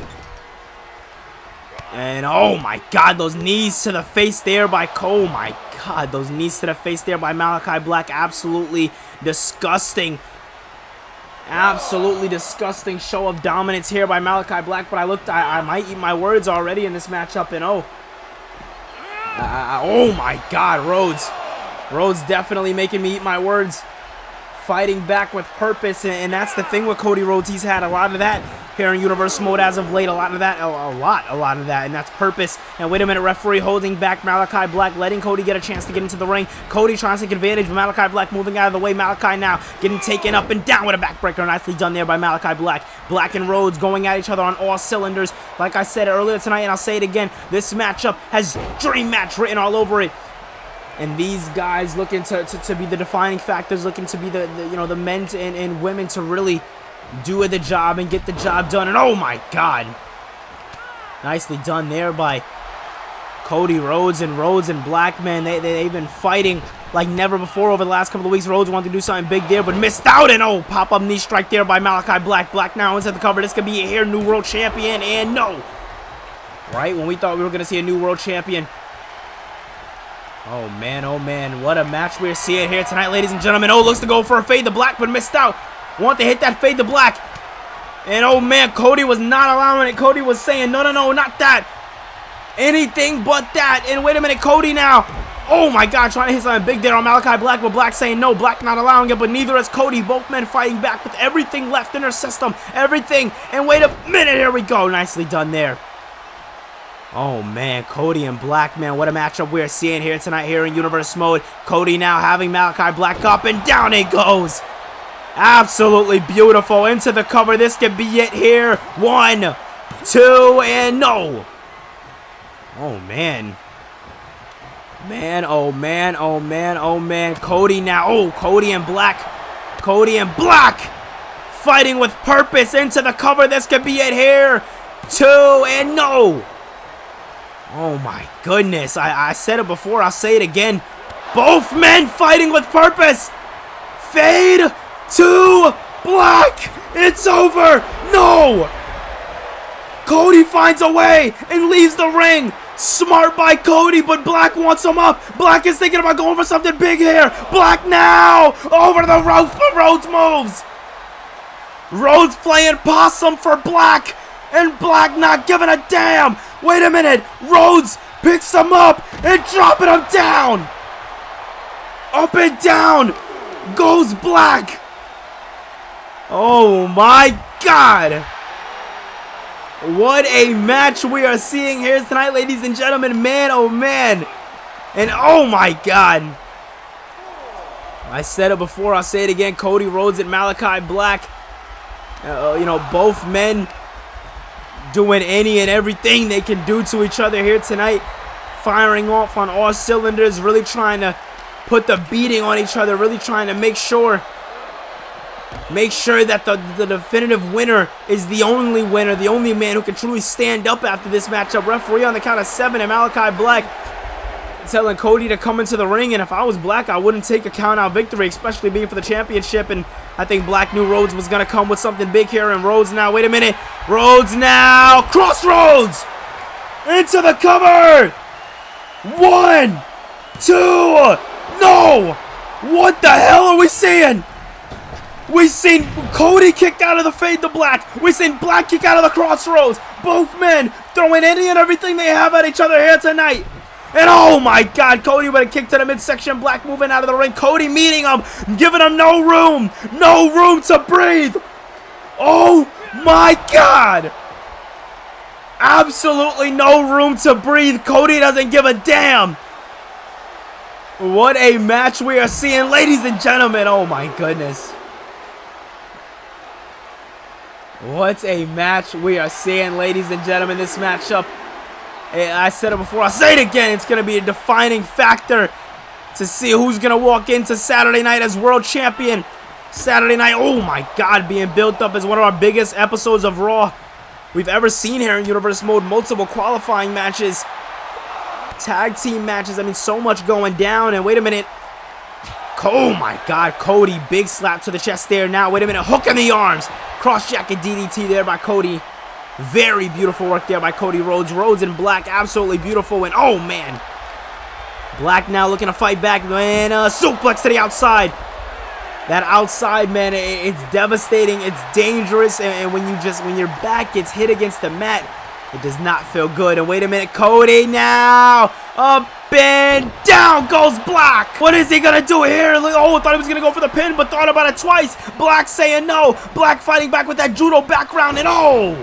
And oh my God, those knees to the face there by those knees to the face there by Malakai Black. Absolutely disgusting. Absolutely disgusting show of dominance here by Malakai Black. But I might eat my words already in this matchup. And oh my God, Rhodes. Rhodes definitely making me eat my words. Fighting back with purpose, and that's the thing with Cody Rhodes. He's had a lot of that here in Universe Mode as of late. A lot of that, and that's purpose. And wait a minute, referee holding back Malakai Black, letting Cody get a chance to get into the ring. Cody trying to take advantage, but Malakai Black moving out of the way. Malakai now getting taken up and down with a backbreaker. Nicely done there by Malakai Black. Black and Rhodes going at each other on all cylinders. Like I said earlier tonight, and I'll say it again, this matchup has dream match written all over it. And these guys looking to be the defining factors, looking to be the men and women to really do the job and get the job done. And oh my God, nicely done there by Cody Rhodes and Black, man. They've been fighting like never before over the last couple of weeks. Rhodes wanted to do something big there, but missed out. And pop-up knee strike there by Malakai Black. Black now inside the cover. This could be a new world champion. And no, right when we thought we were gonna see a new world champion. Oh man, what a match we're seeing here tonight, ladies and gentlemen. Looks to go for a fade to Black, but missed out. Want to hit that fade to Black. And oh man, Cody was not allowing it. Cody was saying, no, not that. Anything but that. And wait a minute, Cody now. Oh my God, trying to hit something big there on Malakai Black, but Black saying no. Black not allowing it, but neither is Cody. Both men fighting back with everything left in their system. Everything. And wait a minute, here we go. Nicely done there. Oh man, Cody and Black, man, what a matchup we're seeing here tonight here in Universe Mode. Cody now having Malakai Black up, and down it goes. Absolutely beautiful. Into the cover. This could be it here. 1, 2, and no. Oh man. Oh man. Cody now. Cody and Black. Fighting with purpose. Into the cover. This could be it here. 2, and no. Oh my goodness, I said it before, I'll say it again. Both men fighting with purpose. Fade to Black. It's over. No. Cody finds a way and leaves the ring. Smart by Cody, but Black wants him up. Black is thinking about going for something big here. Black now over the ropes, but Rhodes moves. Rhodes playing possum for Black, and Black not giving a damn. Wait a minute, Rhodes picks him up and dropping him down. Up and down goes Black. Oh my God. What a match we are seeing here tonight, ladies and gentlemen. Man, oh man. And oh my God. I said it before, I'll say it again. Cody Rhodes and Malakai Black. Both men doing any and everything they can do to each other here tonight. Firing off on all cylinders, really trying to put the beating on each other, really trying to make sure that the definitive winner is the only winner, the only man who can truly stand up after this matchup. Referee on the count of 7, and Malakai Black telling Cody to come into the ring, and if I was Black, I wouldn't take a count-out victory, especially being for the championship. And I think Black knew Rhodes was going to come with something big here, and Rhodes now, wait a minute, Rhodes now, crossroads, into the cover, 1, 2, no, what the hell are we seeing? We've seen Cody kick out of the fade to Black. We've seen Black kick out of the crossroads. Both men throwing any and everything they have at each other here tonight. And oh my God, Cody with a kick to the midsection. Black moving out of the ring. Cody meeting him, giving him no room to breathe. Oh my God. Absolutely no room to breathe. Cody doesn't give a damn. What a match we are seeing, ladies and gentlemen. Oh my goodness. What a match we are seeing, ladies and gentlemen. This matchup, I said it before, I'll say it again. It's going to be a defining factor to see who's going to walk into Saturday night as world champion. Saturday night, oh my God, being built up as one of our biggest episodes of Raw we've ever seen here in Universe Mode. Multiple qualifying matches, tag team matches. I mean, so much going down. And wait a minute. Oh my God, Cody, big slap to the chest there. Now, wait a minute, hook in the arms. Cross jacket DDT there by Cody. Very beautiful work there by Cody Rhodes. Rhodes in black, absolutely beautiful. And oh man, Black now looking to fight back. And suplex to the outside. That outside, man, it's devastating. It's dangerous. And when your back gets hit against the mat, it does not feel good. And wait a minute, Cody now. Up and down goes Black. What is he going to do here? Oh, I thought he was going to go for the pin, but thought about it twice. Black saying no. Black fighting back with that judo background. And oh,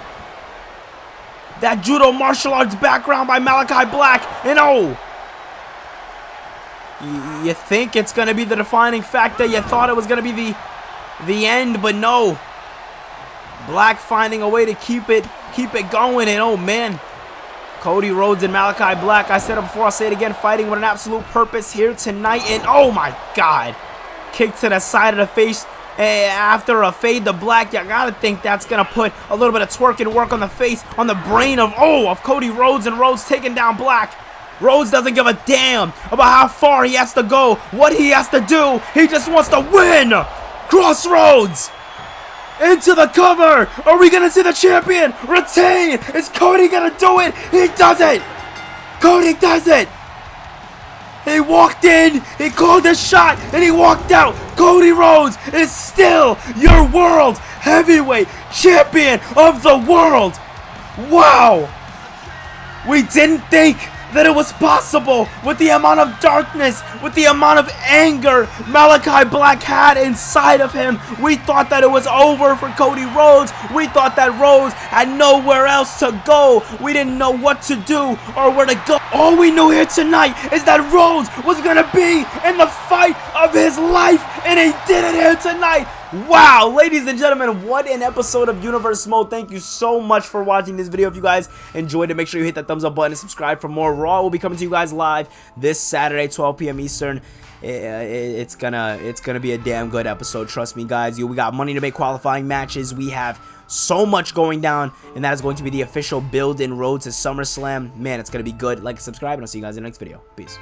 that judo martial arts background by Malakai Black. And oh, you think it's going to be the defining factor. You thought it was going to be the end, but no. Black finding a way to keep it going. And oh man, Cody Rhodes and Malakai Black, I said it before, I'll say it again, fighting with an absolute purpose here tonight. And oh my God, kick to the side of the face after a fade to Black. You gotta think that's gonna put a little bit of twerking work on the face, on the brain of Cody Rhodes, and Rhodes taking down Black. Rhodes doesn't give a damn about how far he has to go, what he has to do. He just wants to win. Crossroads. Into the cover. Are we going to see the champion retain? Is Cody going to do it? He does it. Cody does it. He walked in, he called a shot, and he walked out. Cody Rhodes is still your world heavyweight champion of the world. Wow. We didn't think that it was possible with the amount of darkness, with the amount of anger Malakai Black had inside of him. We thought that it was over for Cody Rhodes. We thought that Rhodes had nowhere else to go. We didn't know what to do or where to go. All we knew here tonight is that Rhodes was going to be in the fight of his life, and he did it here tonight. Wow, ladies and gentlemen, what an episode of Universe Mode. Thank you so much for watching this video. If you guys enjoyed it, make sure you hit that thumbs up button and subscribe for more. Raw will be coming to you guys live this Saturday, 12 p.m. Eastern. It's gonna be a damn good episode, trust me, guys. We got Money to Make qualifying matches. We have so much going down, and that is going to be the official build in Road to SummerSlam. Man, it's gonna be good. Like and subscribe, and I'll see you guys in the next video. Peace.